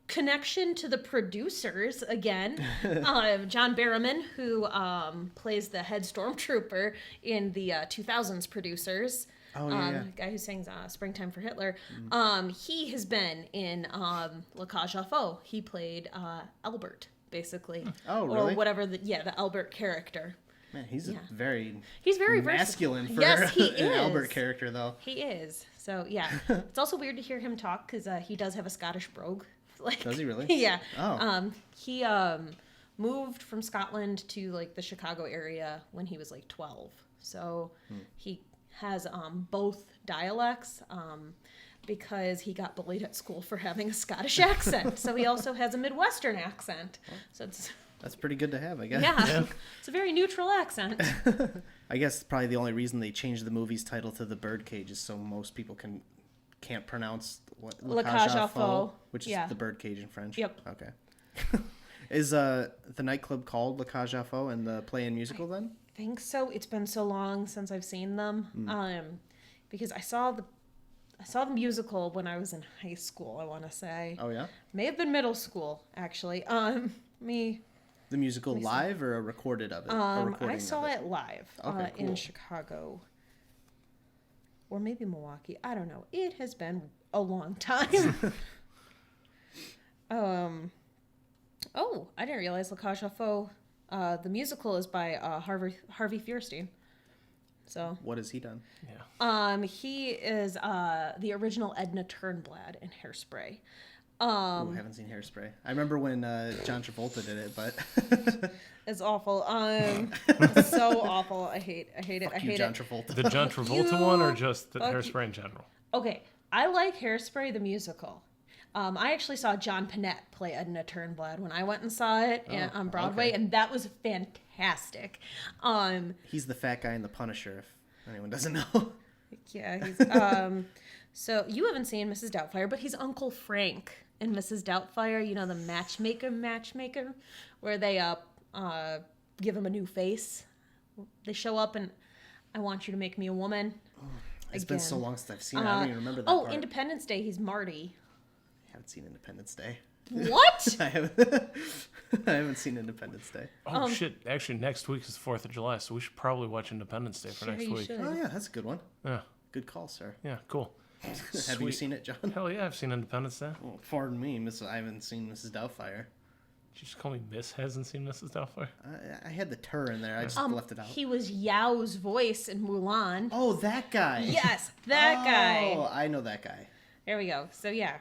connection to the producers again. John Barrowman, who plays the head stormtrooper in the 2000s producers. Oh, yeah. The guy who sings "Springtime for Hitler." He has been in La Cage aux Folles. He played Albert, basically. Oh, really? Or whatever the Albert character. Man, he's Yeah. very He's very masculine for Yes, he an is. Albert character, though. He is. So yeah, it's also weird to hear him talk because he does have a Scottish brogue. Like, Does he really? Yeah. Oh. He moved from Scotland to like the Chicago area when he was like 12. So he has both dialects because he got bullied at school for having a Scottish accent. So he also has a Midwestern accent. So it's That's pretty good to have, I guess. yeah. It's a very neutral accent. I guess probably the only reason they changed the movie's title to The Birdcage is so most people can't pronounce what La Cage aux Folles. which Yeah. is The Birdcage in French. Yep. Okay. Is the nightclub called La Cage aux Folles and the play and musical then? Think so. It's been so long since I've seen them. Because I saw the musical when I was in high school, I want to say. Oh yeah. May have been middle school, actually. The musical live or a recorded of it? I saw it live Okay, in cool. Chicago. Or maybe Milwaukee. I don't know. It has been a long time. Oh, I didn't realize La Cage aux Folles, the musical is by Harvey Fierstein. So What has he done? he is the original Edna Turnblad in Hairspray. I haven't seen Hairspray. I remember when John Travolta did it, but It's awful. It's so awful. I hate it. I hate John it. Travolta. The John Travolta one or just the fuck you. Hairspray in general? Okay, I like Hairspray the musical. I actually saw John Panette play Edna Turnblad when I went and saw it on Broadway, okay. and that was fantastic. He's the fat guy in The Punisher, if anyone doesn't know. Yeah, he's so you haven't seen Mrs. Doubtfire, but he's Uncle Frank in Mrs. Doubtfire. You know, the matchmaker, where they give him a new face. They show up and I want you to make me a woman. It's been so Again. long since I've seen it. I don't even remember that part. Independence Day. He's Marty. I haven't seen Independence Day. What? I haven't seen Independence Day. Oh, shit. Actually, next week is 4th of July, so we should probably watch Independence Day for Sure, next you week. should. Oh yeah, that's a good one. Yeah. Good call, sir. Yeah, cool. Have you Sweet. seen it, John? Hell yeah, I've seen Independence Day. Well, pardon me, I haven't seen Mrs. Doubtfire. Did you just call me Miss hasn't seen Mrs. Doubtfire? I had the tur in there. I just left it out. He was Yao's voice in Mulan. Oh, that guy. Yes, that guy. Oh, I know that guy. There we go. So yeah.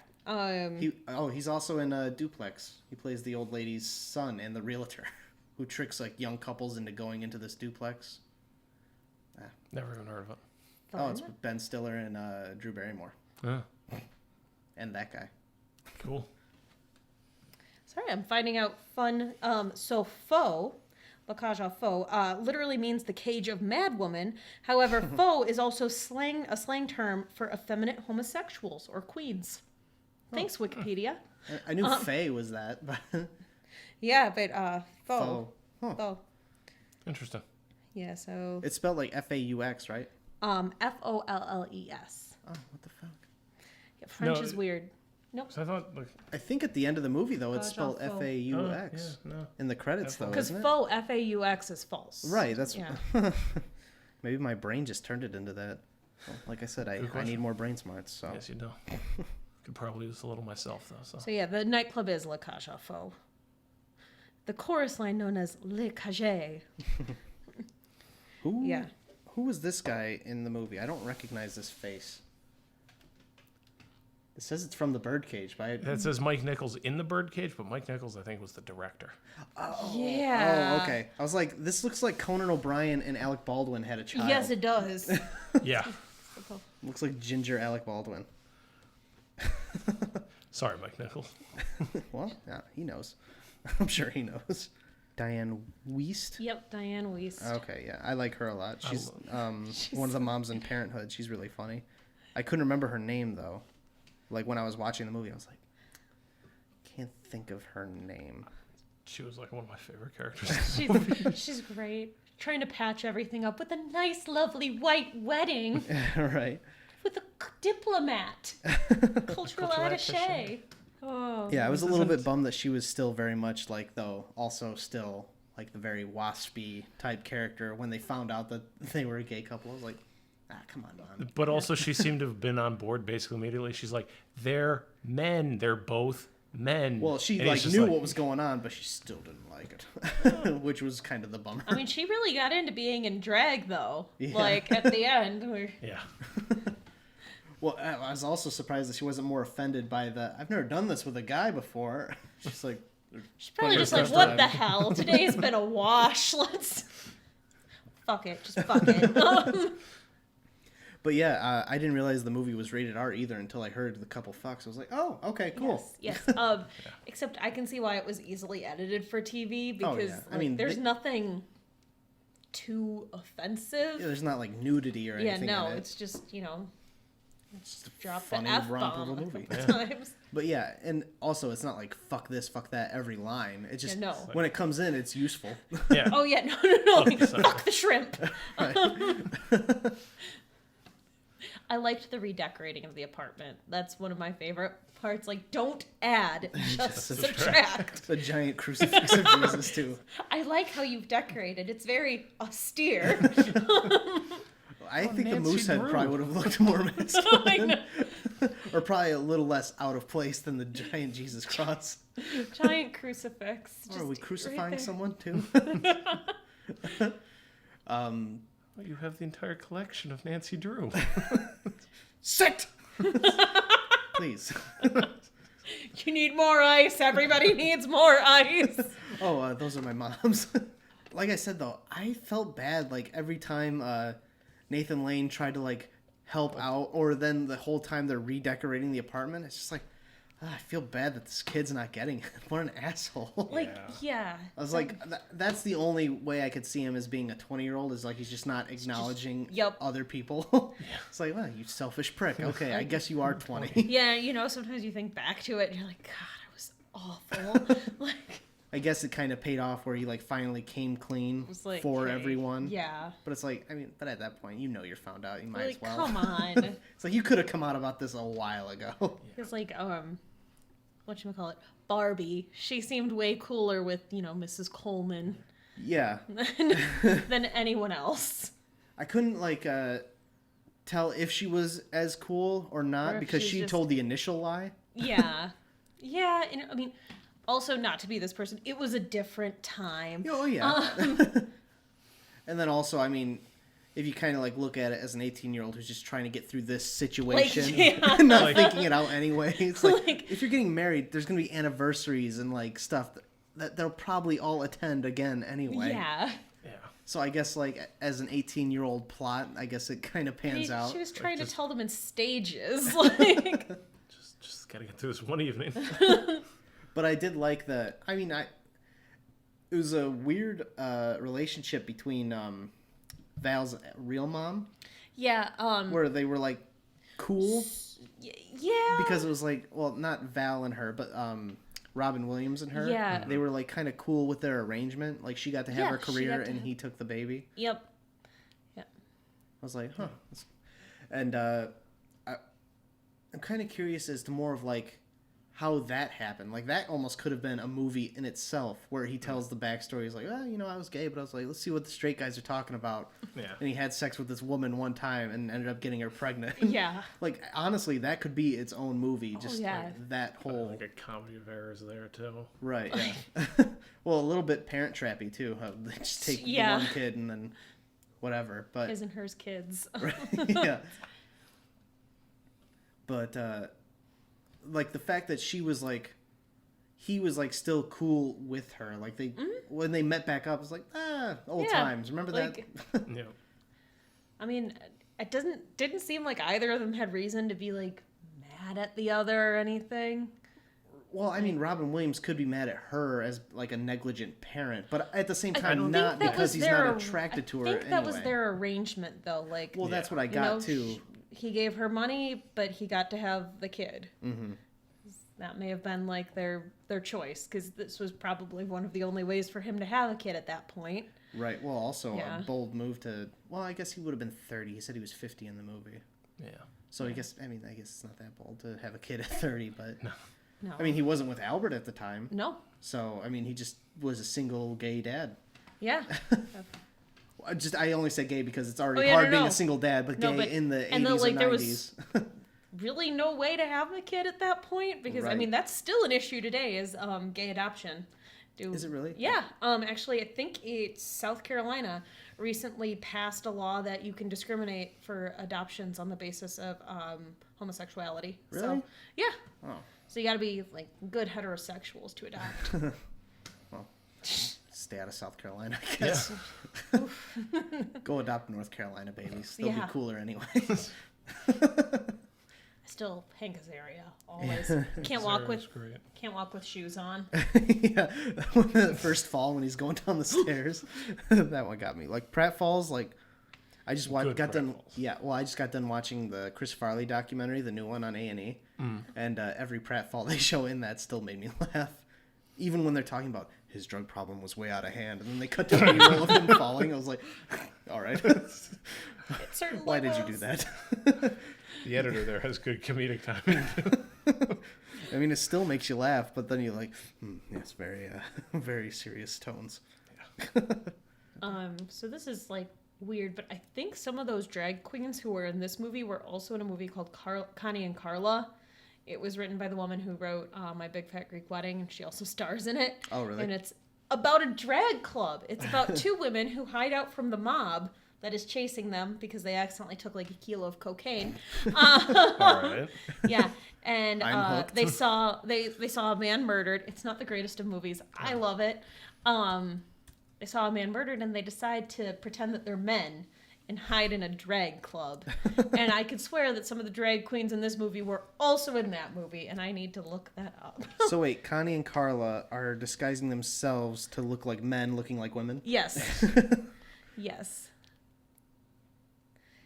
He's also in Duplex. He plays the old lady's son and the realtor, who tricks like young couples into going into this duplex. Never even heard of it. Oh, it's with Ben Stiller and Drew Barrymore, Yeah, and that guy. cool. Sorry, I'm finding out fun. So faux, La Cage aux Folles, literally means the cage of mad woman. However, faux is also a slang term for effeminate homosexuals or queens. Thanks, Wikipedia. I knew Faye was that, but Yeah, but faux. Faux. Huh. Faux. Interesting. Yeah, so It's spelled like F-A-U-X, right? Folles. Oh, what the fuck? Yeah, French No, is weird. Nope. So I thought, like, I think at the end of the movie though, it's spelled Faux. F-A-U-X no. in the credits though, Because isn't it? faux, F-A-U-X, is false. Right. That's Yeah. maybe my brain just turned it into that. Well, like I said, I question. need more brain smarts. So Yes, you do. Could probably use a little myself though. So So yeah, the nightclub is La Cage aux Folles. The chorus line known as Le Cage. who Yeah. who was this guy in the movie? I don't recognize this face. It says it's from the Birdcage, but it says Mike Nichols in the Birdcage, but Mike Nichols I think was the director. Yeah. Oh, okay. I was like, this looks like Conan O'Brien and Alec Baldwin had a child. Yes, it does. Yeah. Looks like ginger Alec Baldwin. Sorry, Mike Nichols. Well, yeah, he knows. I'm sure he knows. Diane Wiest. Yep, Diane Wiest. Okay, yeah, I like her a lot. She's one of the moms in Parenthood. She's really funny. I couldn't remember her name though. Like when I was watching the movie, I was like, can't think of her name. She was like one of my favorite characters. She's great. Trying to patch everything up with a nice, lovely white wedding Right. with a diplomat. Cultural attaché. Oh. Yeah, I was a little bit bummed that she was still very much like, though, also still like the very waspy type character when they found out that they were a gay couple. I was like, come on, Mom. But also she seemed to have been on board basically immediately. She's like, they're men. They're both men. Well, she And like he's just knew what was going on, but she still didn't like it, which was kind of the bummer. I mean, she really got into being in drag, though. Yeah. Like, at the end. Where... Yeah. Well, I was also surprised that she wasn't more offended by the, I've never done this with a guy before. She's like... She's probably just like, what the hell? Today's been a wash. Let's... Fuck it. Just fuck it. But yeah, I didn't realize the movie was rated R either until I heard the couple fucks. I was like, oh, okay, cool. Yes. Except I can see why it was easily edited for TV because yeah. I like, mean, there's nothing too offensive. Yeah, there's not like nudity or anything. Yeah, no, in it. it's just, you know, Just a drop the funny F romp of bomb a a movie. couple times. But yeah, and also it's not like fuck this, fuck that every line. It's just Yeah, no. when it comes in, it's useful. Yeah. Oh yeah, no. sorry. Fuck the shrimp. I liked the redecorating of the apartment. That's one of my favorite parts. Like, don't add, just subtract. The giant crucifix of Jesus too. I like how you've decorated. It's very austere. I think the Nancy moose head Drew. probably would have looked more I masculine. know. Or probably a little less out of place than the giant Jesus cross. Giant crucifix. Or are we just crucifying right there. someone too? Well, you have the entire collection of Nancy Drew. Sit! Please. You need more ice. Everybody needs more ice. Oh, those are my mom's. Like I said, though, I felt bad, like, every time Nathan Lane tried to, like, help out, or then the whole time they're redecorating the apartment. It's just like, I feel bad that this kid's not getting it. What an asshole. Like, yeah. I was like, that's the only way I could see him as being a 20-year-old is, like, he's just not acknowledging other people. It's like, well, you selfish prick. Okay, I guess you are 20. Yeah, you know, sometimes you think back to it and you're like, God, I was awful. Like, I guess it kind of paid off where he, like, finally came clean like, for hey, everyone. yeah. But it's like, I mean, but at that point, you know you're found out. You might Like, as well. come on. It's like, you could have come out about this a while ago. It's like, whatchamacallit, Barbie. She seemed way cooler with, you know, Mrs. Coleman Yeah. than anyone else. I couldn't, like, tell if she was as cool or not Or if because she's she just- told the initial lie. Yeah. Yeah, and I mean, also not to be this person, it was a different time. Oh, yeah. And then also, I mean, if you kind of, like, look at it as an 18-year-old who's just trying to get through this situation, yeah. not thinking it out anyway. It's like, Like- if you're getting married, there's going to be anniversaries and, like, stuff that they'll probably all attend again anyway. Yeah. Yeah. So I guess, like, as an 18-year-old plot, I guess it kind of pans out. She was trying to tell them in stages. Like, Just gotta get through this one evening. But I did like it was a weird relationship between Val's real mom, yeah, where they were, like, cool. yeah. Because it was, like, well, not Val and her, but Robin Williams and her. Yeah. They were, like, kind of cool with their arrangement. Like, she got to have her she career got to and have- he took the baby. Yep. I was like, huh. And I'm kind of curious as to more of, like, how that happened. Like, that almost could have been a movie in itself, where he tells the backstory. He's like, you know, I was gay, but I was like, let's see what the straight guys are talking about. Yeah. And he had sex with this woman one time and ended up getting her pregnant. Yeah. Like, honestly, that could be its own movie. Just like that whole... Like a comedy of errors there, too. Right, yeah. Well, a little bit Parent Trappy, too. How they just take the one kid and then whatever. But his and hers kids. yeah. But, like, the fact that he was, like, still cool with her. Like, when they met back up, it was like, old times. Remember like, that? Yeah. I mean, it didn't seem like either of them had reason to be, like, mad at the other or anything. Well, I mean, Robin Williams could be mad at her as, like, a negligent parent, but at the same time, not because he's not attracted to her anyway. I think that was their arrangement, though. Like, well, that's what I got, too. He gave her money, but he got to have the kid. Mm-hmm. That may have been, like, their choice, because this was probably one of the only ways for him to have a kid at that point. Right. Well, also a bold move to... Well, I guess he would have been 30. He said he was 50 in the movie. Yeah. So I guess it's not that bold to have a kid at 30, but... No. I mean, he wasn't with Albert at the time. No. So, I mean, he just was a single gay dad. Yeah. I only said gay because it's already hard being a single dad, but gay in the 80s or 90s. There was really no way to have a kid at that point, because, I mean, that's still an issue today, is gay adoption. Is it really? Yeah. Actually, I think it's South Carolina recently passed a law that you can discriminate for adoptions on the basis of homosexuality. Really? So, yeah. Oh. So you got to be, like, good heterosexuals to adopt. Well, stay out of South Carolina, I guess. Yeah. Go adopt North Carolina babies. They'll be cooler anyway. Still Hanka's area. Always can't walk with shoes on. Yeah, the first fall when he's going down the stairs, that one got me. Like Pratt Falls, like I just got done. Yeah, well, I just got done watching the Chris Farley documentary, the new one on A&E, and every Pratt Fall they show in that still made me laugh. Even when they're talking about his drug problem was way out of hand, and then they cut to a B-roll of him falling, I was like, all right. Why did you do that? The editor there has good comedic timing. I mean, it still makes you laugh, but then you're like, yes, very, very serious tones. Yeah. So this is like weird, but I think some of those drag queens who were in this movie were also in a movie called Connie and Carla. It was written by the woman who wrote My Big Fat Greek Wedding, and she also stars in it. Oh, really? And it's about a drag club. It's about two women who hide out from the mob that is chasing them because they accidentally took like a kilo of cocaine. All right. Yeah, and they saw a man murdered. It's not the greatest of movies. I love it. They saw a man murdered, and they decide to pretend that they're men and hide in a drag club. And I could swear that some of the drag queens in this movie were also in that movie, and I need to look that up. So wait, Connie and Carla are disguising themselves to look like men looking like women? Yes. Yes.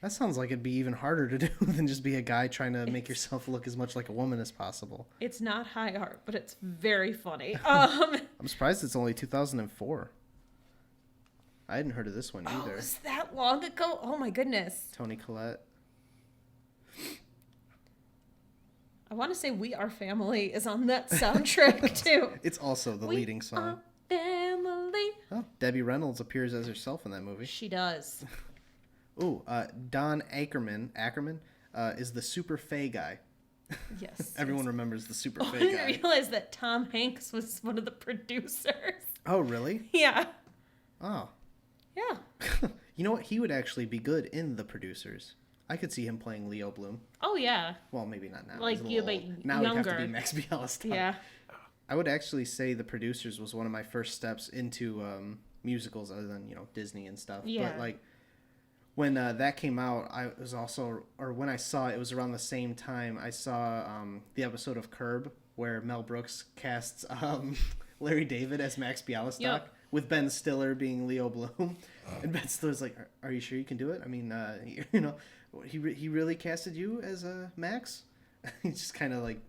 That sounds like it'd be even harder to do than just be a guy trying to make yourself look as much like a woman as possible. It's not high art, but it's very funny. I'm surprised it's only 2004. I hadn't heard of this one either. Oh, was that long ago? Oh my goodness. Toni Collette. I want to say We Are Family is on that soundtrack too. It's also the leading song. We Are Family. Oh, Debbie Reynolds appears as herself in that movie. She does. Ooh, Don Ackerman is the Super Faye guy. Yes. Everyone remembers the Super Faye I guy. didn't realize that Tom Hanks was one of the producers. Oh, really? Yeah. Oh. Yeah. You know what? He would actually be good in The Producers. I could see him playing Leo Bloom. Oh, yeah. Well, maybe not now. Like, you, but now younger. He'd have to be Max Bialystock. Yeah. I would actually say The Producers was one of my first steps into musicals other than, Disney and stuff. Yeah. But, like, when that came out, when I saw it, it was around the same time I saw the episode of Curb where Mel Brooks casts Larry David as Max Bialystock. Yep. With Ben Stiller being Leo Bloom. And Ben Stiller's like, are you sure you can do it? I mean, he really casted you as Max? He's just kind of like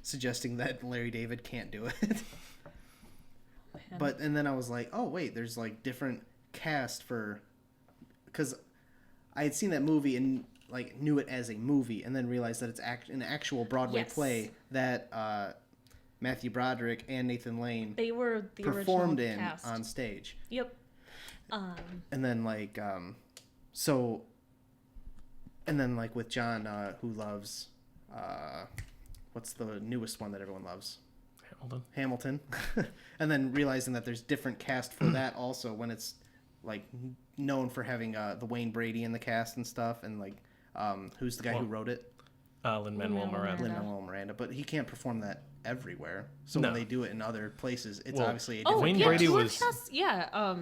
suggesting that Larry David can't do it. And then I was like, oh, wait, there's like different cast for... Because I had seen that movie and like knew it as a movie and then realized that it's an actual Broadway play that Matthew Broderick and Nathan Lane They were the performed original in cast. on stage. Yep. And then with John, who loves, what's the newest one that everyone loves? Hamilton. And then realizing that there's different cast for that also, when it's like known for having the Wayne Brady in the cast and stuff, and like who's the guy who wrote it? Lin-Manuel Miranda. Lin-Manuel Miranda, but he can't perform that everywhere. So when they do it in other places, it's obviously a Oh, different Wayne yeah, Brady tour was- cast, yeah.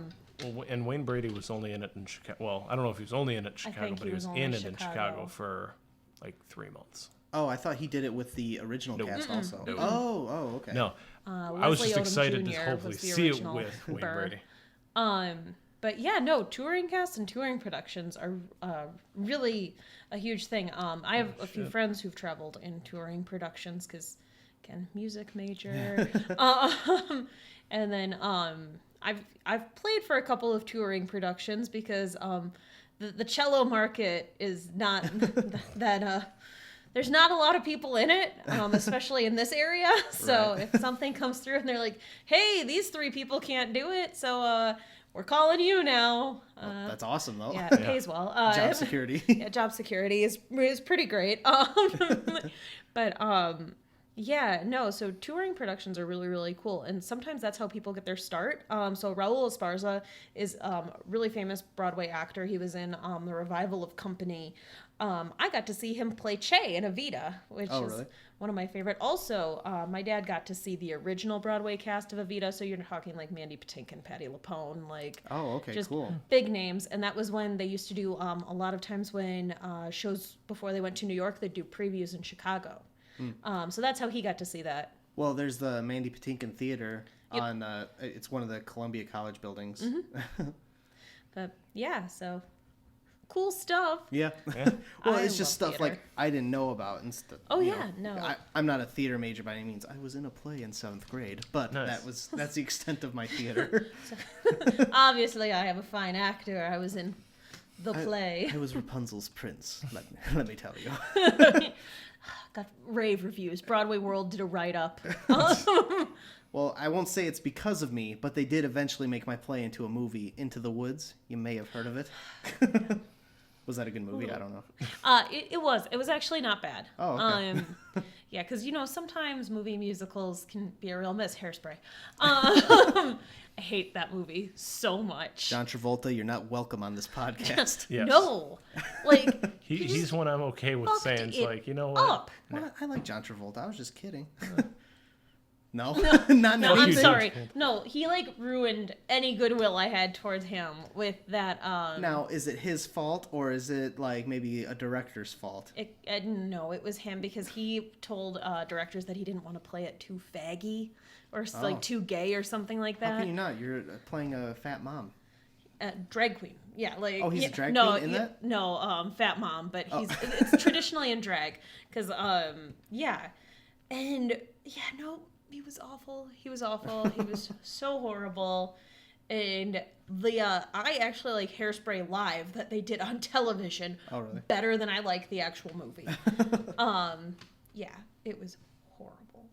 And Wayne Brady was only in it in Chicago. Well, I don't know if he was only in it in Chicago, think but he he was was only in in it in Chicago. Chicago for like 3 months. Oh, I thought he did it with the original cast also. No. Oh, okay. No, I was Leslie just Odom excited Jr. to hopefully was the see it original with Wayne Burr. Brady. But yeah, no, touring casts and touring productions are really a huge thing. I have a few friends who've traveled in touring productions because, again, music major. And then I've played for a couple of touring productions because the cello market is not that. There's not a lot of people in it, especially in this area. So Right. if something comes through and they're like, "Hey, these 3 people can't do it, so we're calling you now." That's awesome though. Yeah, it pays well. Job security. Yeah, job security is pretty great. Yeah, no, so touring productions are really, really cool. And sometimes that's how people get their start. So Raul Esparza is a really famous Broadway actor. He was in the revival of Company. I got to see him play Che in Evita, which is really? one of my favorite. Also, my dad got to see the original Broadway cast of Evita. So you're talking like Mandy Patinkin, Patti LuPone, like just cool. big names. And that was when they used to do a lot of times when shows before they went to New York, they'd do previews in Chicago. So that's how he got to see that. Well, there's the Mandy Patinkin Theater on. It's one of the Columbia College buildings. But yeah, so cool stuff. Yeah. Well, I it's just love stuff theater. like I didn't know about and stuff. Oh, yeah, no. I'm not a theater major by any means. I was in a play in 7th grade, but Nice. that's the extent of my theater. Obviously, I have a fine actor. I was in the play. I was Rapunzel's prince. Let me tell you. Got rave reviews. Broadway World did a write-up. Well, I won't say it's because of me, but they did eventually make my play into a movie, Into the Woods. You may have heard of it. Was that a good movie? I don't know. It was. It was actually not bad. Oh, okay. Yeah, because, sometimes movie musicals can be a real miss. Hairspray. I hate that movie so much. John Travolta, you're not welcome on this podcast. Yes. No. Like, He's one I'm okay with fucked saying. It's it like, you know what? up. Well, I like John Travolta. I was just kidding. No, not No, I'm anything. sorry. No, he ruined any goodwill I had towards him with that. Now, is it his fault or is it maybe a director's fault? No, it was him because he told directors that he didn't want to play it too faggy or too gay or something like that. How can you not? You're playing a fat mom. Drag queen, yeah, like Oh, he's a drag no, queen in that? No, fat mom, but it's traditionally in drag because yeah, and yeah, no, he was awful. He was so horrible, and I actually like Hairspray live that they did on television. Oh, really? Better than I like the actual movie. Yeah, it was horrible.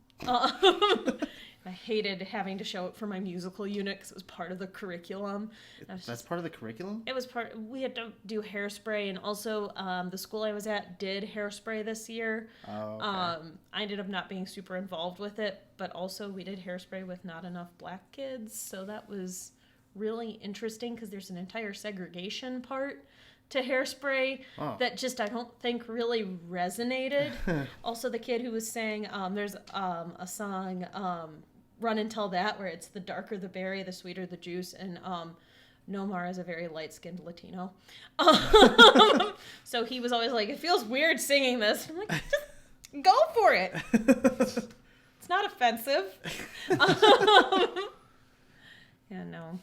I hated having to show it for my musical unit because it was part of the curriculum. That's part of the curriculum? It was part. We had to do Hairspray, and also the school I was at did Hairspray this year. Oh, okay. I ended up not being super involved with it, but also we did Hairspray with not enough black kids, so that was really interesting because there's an entire segregation part to Hairspray that just I don't think really resonated. Also, the kid who was saying there's a song Run and Tell That where it's the darker the berry, the sweeter the juice, and Nomar is a very light-skinned Latino. So he was always like, it feels weird singing this. I'm like, just go for it. It's not offensive. Yeah, no.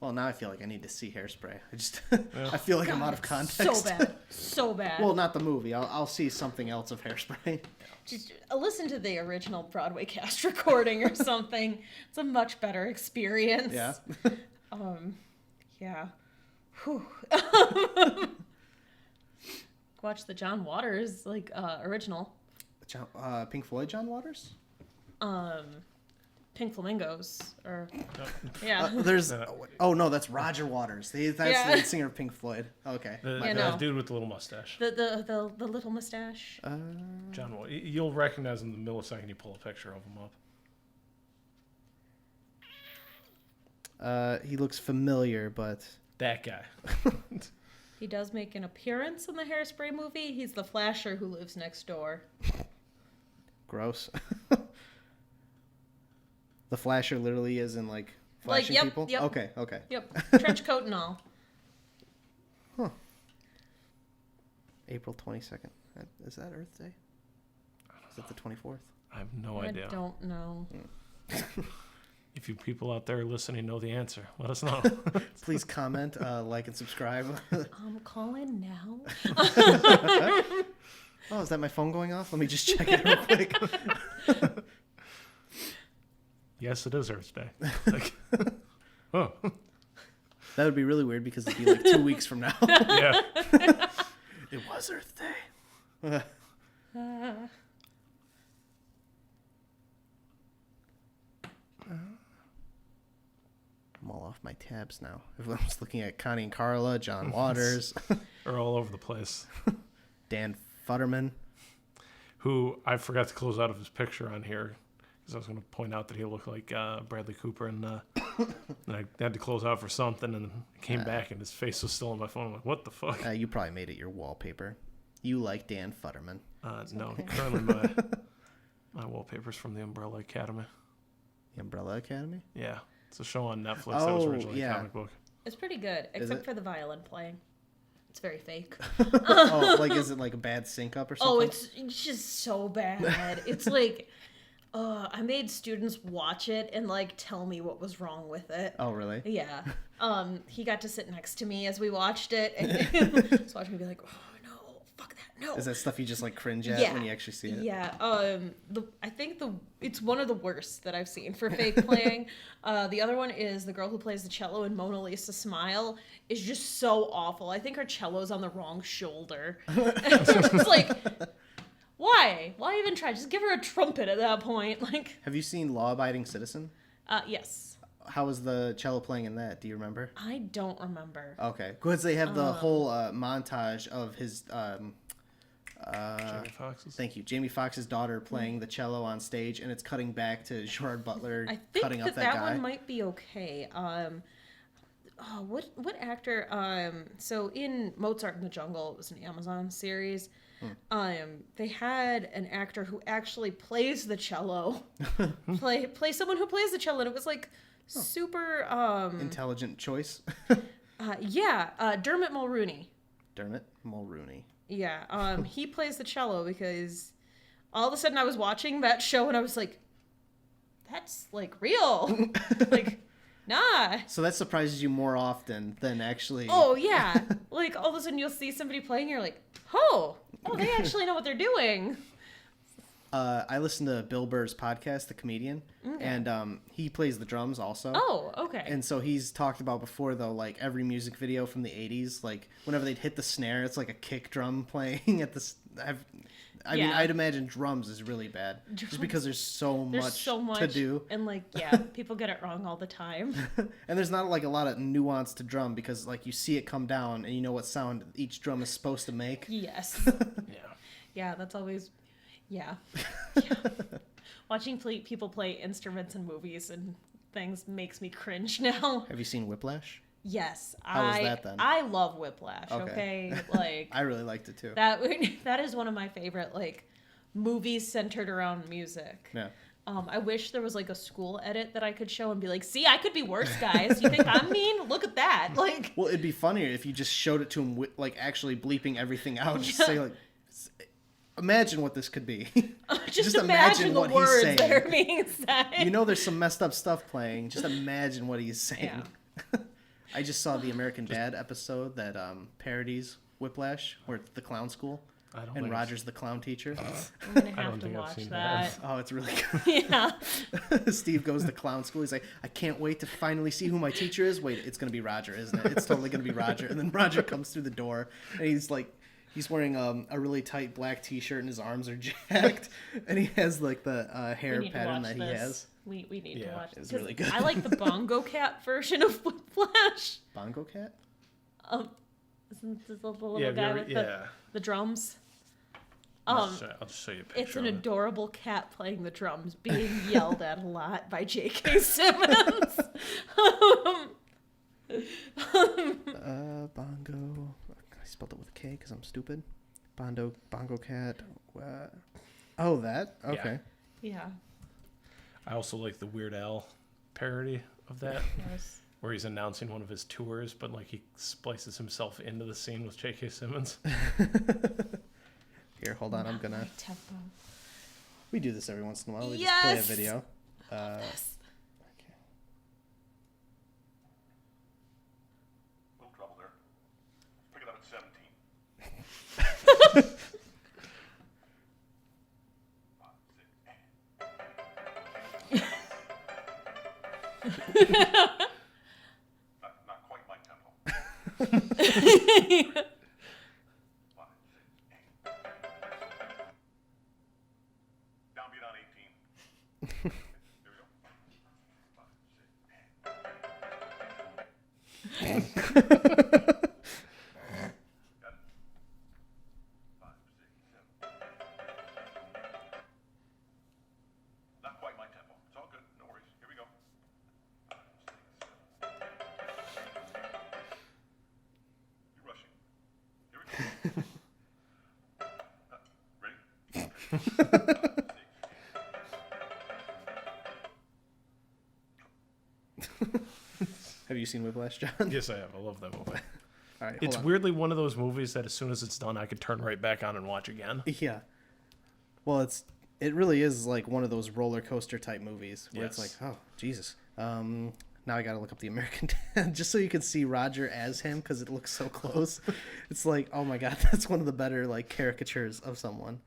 Well, now I feel like I need to see Hairspray. I feel like I'm out of context. So bad. Well, not the movie. I'll see something else of Hairspray. Just listen to the original Broadway cast recording or something. It's a much better experience. Yeah. Yeah. Whew. Watch the John Waters original. Pink Floyd, John Waters? Pink Flamingos, or yeah. There's no, that's Roger Waters. That's Yeah. the lead singer of Pink Floyd. Okay, The dude with the little mustache. The little mustache. John Wall. You'll recognize him the millisecond you pull a picture of him up. He looks familiar, but That guy. He does make an appearance in the Hairspray movie. He's the flasher who lives next door. gross. The flasher literally is in like flashing yep, people. yep. Okay. Yep, trench coat and all. Huh. April 22nd. Is that Earth Day? Is it the 24th? I have no idea. I don't know. If you people out there listening know the answer, let us know. Please comment, like, and subscribe. I'm calling now. Oh, is that my phone going off? Let me just check it real quick. Yes, it is Earth Day. Like, oh. That would be really weird because it'd be like 2 weeks from now. Yeah. It was Earth Day. I'm all off my tabs now. I was looking at Connie and Carla, John Waters, They're all over the place. Dan Futterman. Who I forgot to close out of his picture on here because I was going to point out that he looked like Bradley Cooper, and I had to close out for something, and it came back, and his face was still on my phone. I'm like, what the fuck? You probably made it your wallpaper. You like Dan Futterman. No, currently my wallpaper's from the Umbrella Academy. The Umbrella Academy? Yeah, it's a show on Netflix that was originally a comic book. It's pretty good, except for the violin playing. It's very fake. Oh, like, is it like a bad sync up or something? Oh, it's just so bad. It's like, I made students watch it and like tell me what was wrong with it. Oh, really? Yeah. He got to sit next to me as we watched it, and just watch me be like, oh no, fuck that, no. Is that stuff you just like cringe at when you actually see it? Yeah. I think it's one of the worst that I've seen for fake playing. The other one is the girl who plays the cello in Mona Lisa Smile is just so awful. I think her cello's on the wrong shoulder. It's like, why? Why even try? Just give her a trumpet at that point. Like. Have you seen Law Abiding Citizen? Yes. How was the cello playing in that? Do you remember? I don't remember. Okay. Because they have the whole montage of his... Jamie Foxx's. Thank you. Jamie Foxx's daughter playing the cello on stage, and it's cutting back to Gerard Butler I think cutting up that guy. one might be okay. What actor? So in Mozart in the Jungle, it was an Amazon series. They had an actor who actually plays the cello. play someone who plays the cello, and it was like super Intelligent choice. Dermot Mulroney. Dermot Mulroney. Yeah, he plays the cello because all of a sudden I was watching that show and I was like, that's like real. Like, nah. So that surprises you more often than actually... Oh, yeah. Like, all of a sudden you'll see somebody playing and you're like, oh, they actually know what they're doing. I listen to Bill Burr's podcast, The Comedian, and he plays the drums also. Oh, okay. And so he's talked about before, though, like every music video from the 80s, like whenever they'd hit the snare, it's like a kick drum playing at the... I mean, I'd imagine drums is really bad. Just because there's so much to do. And, like, people get it wrong all the time. And there's not, like, a lot of nuance to drum because, like, you see it come down and you know what sound each drum is supposed to make. Yes. Yeah, that's always... Yeah. Watching people play instruments in movies and things makes me cringe now. Have you seen Whiplash? Yes. How was that then? I love Whiplash, okay? Like I really liked it too. That is one of my favorite like movies centered around music. Yeah. I wish there was like a school edit that I could show and be like, see, I could be worse, guys. You think I'm mean? Look at that. Like well, it'd be funnier if you just showed it to him with, like actually bleeping everything out. Just say like imagine what this could be. Just imagine the words that are being said. You know there's some messed up stuff playing. Just imagine what he's saying. Yeah. I just saw the American Dad episode that parodies Whiplash, where it's the clown school. And Roger's the clown teacher. I'm going to have to watch that. Oh, it's really good. Yeah. Steve goes to clown school. He's like, I can't wait to finally see who my teacher is. Wait, it's going to be Roger, isn't it? It's totally going to be Roger. And then Roger comes through the door, and he's like, He's wearing a really tight black T-shirt and his arms are jacked, and he has like the hair pattern that he has. We need to watch this. It's really good. I like the Bongo Cat version of Whiplash. Bongo Cat? Isn't this the little guy with the drums? I'll just show you a picture. It's an adorable cat playing the drums, being yelled at a lot by J.K. Simmons. Bongo. I spelled it with a K because I'm stupid. Bongo Cat. Oh, that? Okay. Yeah. I also like the Weird Al parody of that. Yes. Where he's announcing one of his tours, but like he splices himself into the scene with J.K. Simmons. Here, hold on. I'm gonna. Tempo. We do this every once in a while. We Yes! just play a video. Yes. Okay. Little trouble there. Pick it up at 17. Not quite my tempo. Downbeat on 18. Here we go. 5, 6, 8. Got it. 5, 6, 7. Not quite my tempo. It's all good. No worries. Here we go. 5, 6, 7. You're rushing. Here we go. Ready? Have you seen Whiplash, John? Yes, I have. I love that movie. All right. It's weirdly one of those movies that as soon as it's done, I could turn right back on and watch again. Yeah. Well, it really is like one of those roller coaster type movies where it's like, oh, Jesus. Now I got to look up the American Dad just so you can see Roger as him because it looks so close. It's like, oh my God, that's one of the better like caricatures of someone.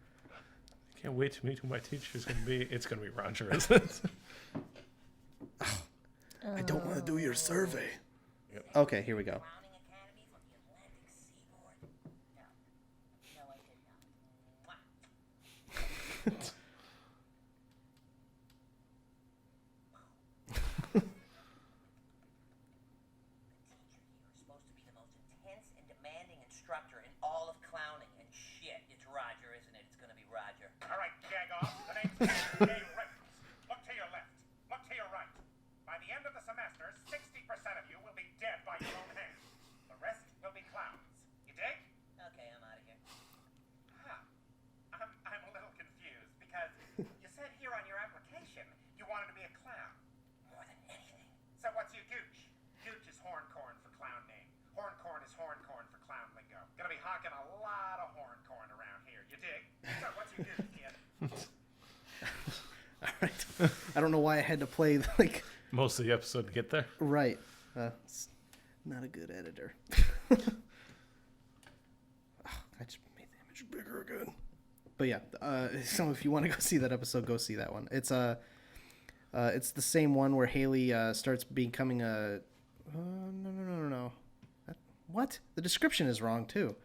Can't wait to meet who my teacher's going to be. It's going to be Roger, isn't it? I don't want to do your survey. Yep. Okay, here we go. Instructor in all of clowning, and shit, it's Roger, isn't it? It's gonna be Roger. All right, jag off. The name's Gay Ripples. Look to your left. Look to your right. By the end of the semester, 60% of you will be dead by your own hands. The rest will be clowns. You dig? Okay, I'm out of here. Huh. I'm a little confused because you said here on your application you wanted to be a clown. More than anything. So what's your gooch? Gooch is horncorn for clown name. Horncorn is horncorn for clown lingo. Gonna be hawking a lot of horncorn around here. You dig? So what's your gooch, kid? All right. I don't know why I had to play like most of the episode to get there. Right. It's not a good editor. I just made the image bigger again. But yeah, so if you want to go see that episode, go see that one. It's the same one where Haley starts becoming a. No. What? The description is wrong too.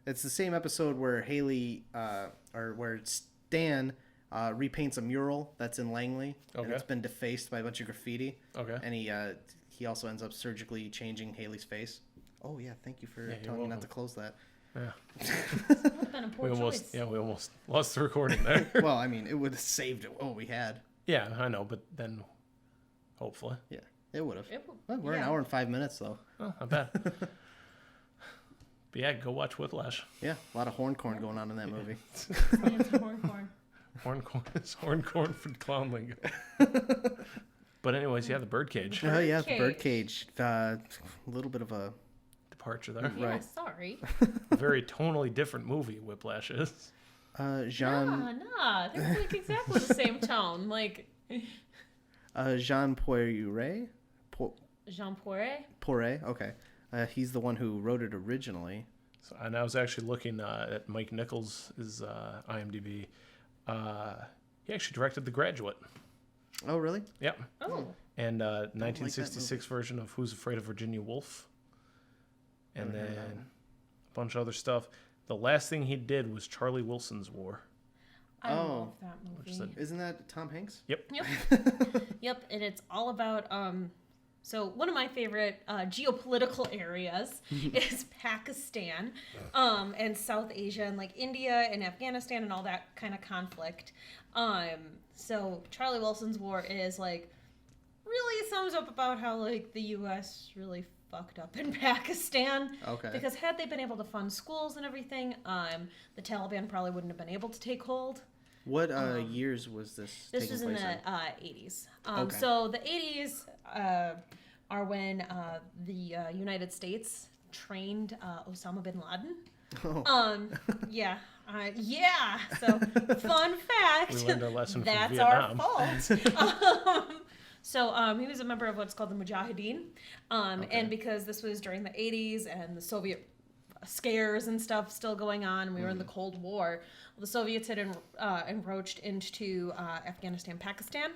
It's the same episode where Haley, or where Stan repaints a mural that's in Langley, and it's been defaced by a bunch of graffiti. Okay. And he also ends up surgically changing Haley's face. Oh yeah, thank you for telling me not to close that. Yeah. We almost lost the recording there. Well, I mean, it would have saved what we had. Yeah, I know, but then hopefully. Yeah, it would have. Well, we're an hour and 5 minutes though. Oh, not bad. But yeah, go watch Whiplash. Yeah, a lot of horncorn going on in that movie. Horncorn. Horncorn for clown lingo. But anyways, yeah, the Birdcage. Oh yeah, the Birdcage. A little bit of a departure there. Yeah, right. Sorry. A very tonally different movie Whiplash is. Jean. Nah. They're like exactly the same tone. Like. Jean Poiret. Jean Poiret. Poiret. Okay. He's the one who wrote it originally. So, and I was actually looking at Mike Nichols' IMDb. He actually directed The Graduate. Oh, really? Yep. Oh. And 1966 version of Who's Afraid of Virginia Woolf. And then a bunch of other stuff. The last thing he did was Charlie Wilson's War. I love that movie. Isn't that Tom Hanks? Yep. Yep, and it's all about so one of my favorite geopolitical areas is Pakistan and South Asia and like India and Afghanistan and all that kind of conflict. So Charlie Wilson's War is like really sums up about how like the U.S. really fucked up in Pakistan. Okay. Because had they been able to fund schools and everything, the Taliban probably wouldn't have been able to take hold. What years was this? This was in the 80s. So the 80s are when the United States trained Osama bin Laden. Yeah. So fun fact. We learned our lesson from that's Vietnam. our fault. So he was a member of what's called the Mujahideen. And because this was during the 80s and the Soviet scares and stuff still going on, and we were in the Cold War, the Soviets had encroached into Afghanistan, Pakistan,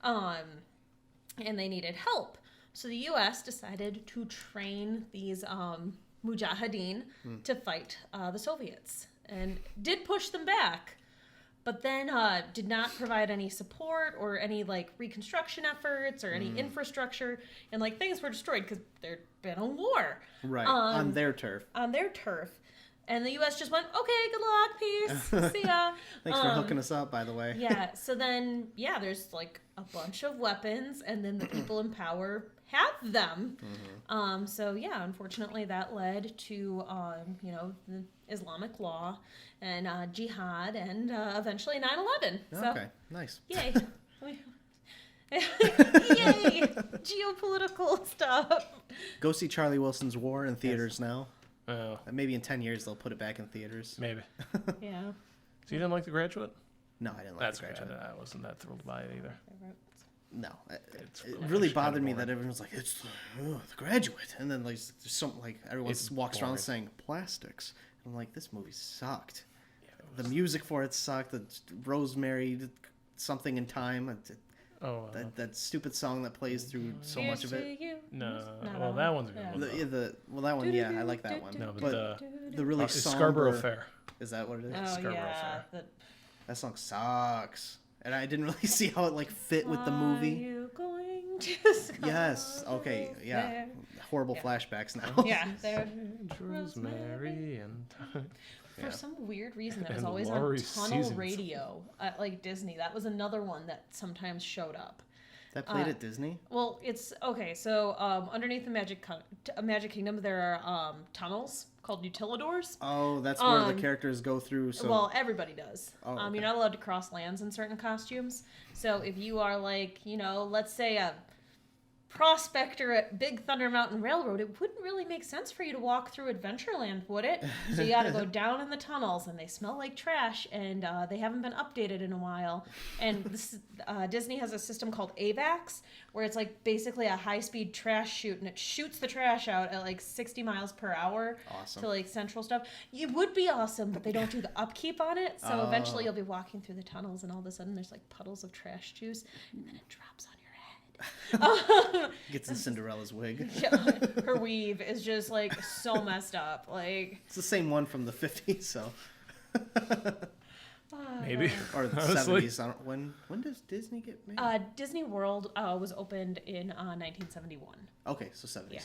and they needed help. So the U.S. decided to train these Mujahideen to fight the Soviets, and did push them back, but then did not provide any support or any like reconstruction efforts or any infrastructure, and like things were destroyed because there'd been a war. Right, on their turf. On their turf. And the U.S. just went, okay, good luck, peace, see ya. Thanks for hooking us up, by the way. Yeah, so then, there's like a bunch of weapons, and then the people in power have them. So unfortunately that led to, the Islamic law and jihad and eventually 9/11. Okay, nice. Yay. Yay! Geopolitical stuff. Go see Charlie Wilson's War in theaters now. Oh. Maybe in 10 years they'll put it back in theaters. Maybe. Yeah. So you didn't like The Graduate? No, I didn't like That's The Graduate. I wasn't that thrilled by it either. No, it really bothered me that everyone's like, it's The Graduate, and then like there's some like everyone walks around saying plastics. I'm like, this movie sucked. The music for it sucked. The Rosemary something in time. That stupid song that plays through so much of it. No, well that one's a good one. That one, I like that one. No, but the really Scarborough Fair. Is that what it is? Oh, Scarborough Fair. That song sucks, and I didn't really see how it like fit with the movie. Are you going to Yes. Okay. Yeah. Fair? Horrible flashbacks now. Yeah. Rosemary and. For some weird reason, that was And always Laurie on Tunnel Seasons. Radio at like Disney. That was another one that sometimes showed up. That played at Disney? Well, it's okay. So underneath the Magic Kingdom, there are tunnels called utilidors. Oh, that's where the characters go through. So Well, everybody does. Oh, okay. You're not allowed to cross lands in certain costumes. So if you are like, let's say a prospector at Big Thunder Mountain Railroad, it wouldn't really make sense for you to walk through Adventureland, would it? So you got to go down in the tunnels, and they smell like trash, and they haven't been updated in a while. And this, Disney has a system called AVAX, where it's like basically a high-speed trash chute, and it shoots the trash out at like 60 miles per hour to like central stuff. It would be awesome, but they don't do the upkeep on it. So eventually you'll be walking through the tunnels, and all of a sudden there's like puddles of trash juice, and then it drops on your gets in Cinderella's wig. Her weave is just like so messed up. Like it's the same one from the 50s, so maybe or the honestly. 70s. When does Disney get made? Disney World was opened in 1971. Okay, so 70s. Yeah.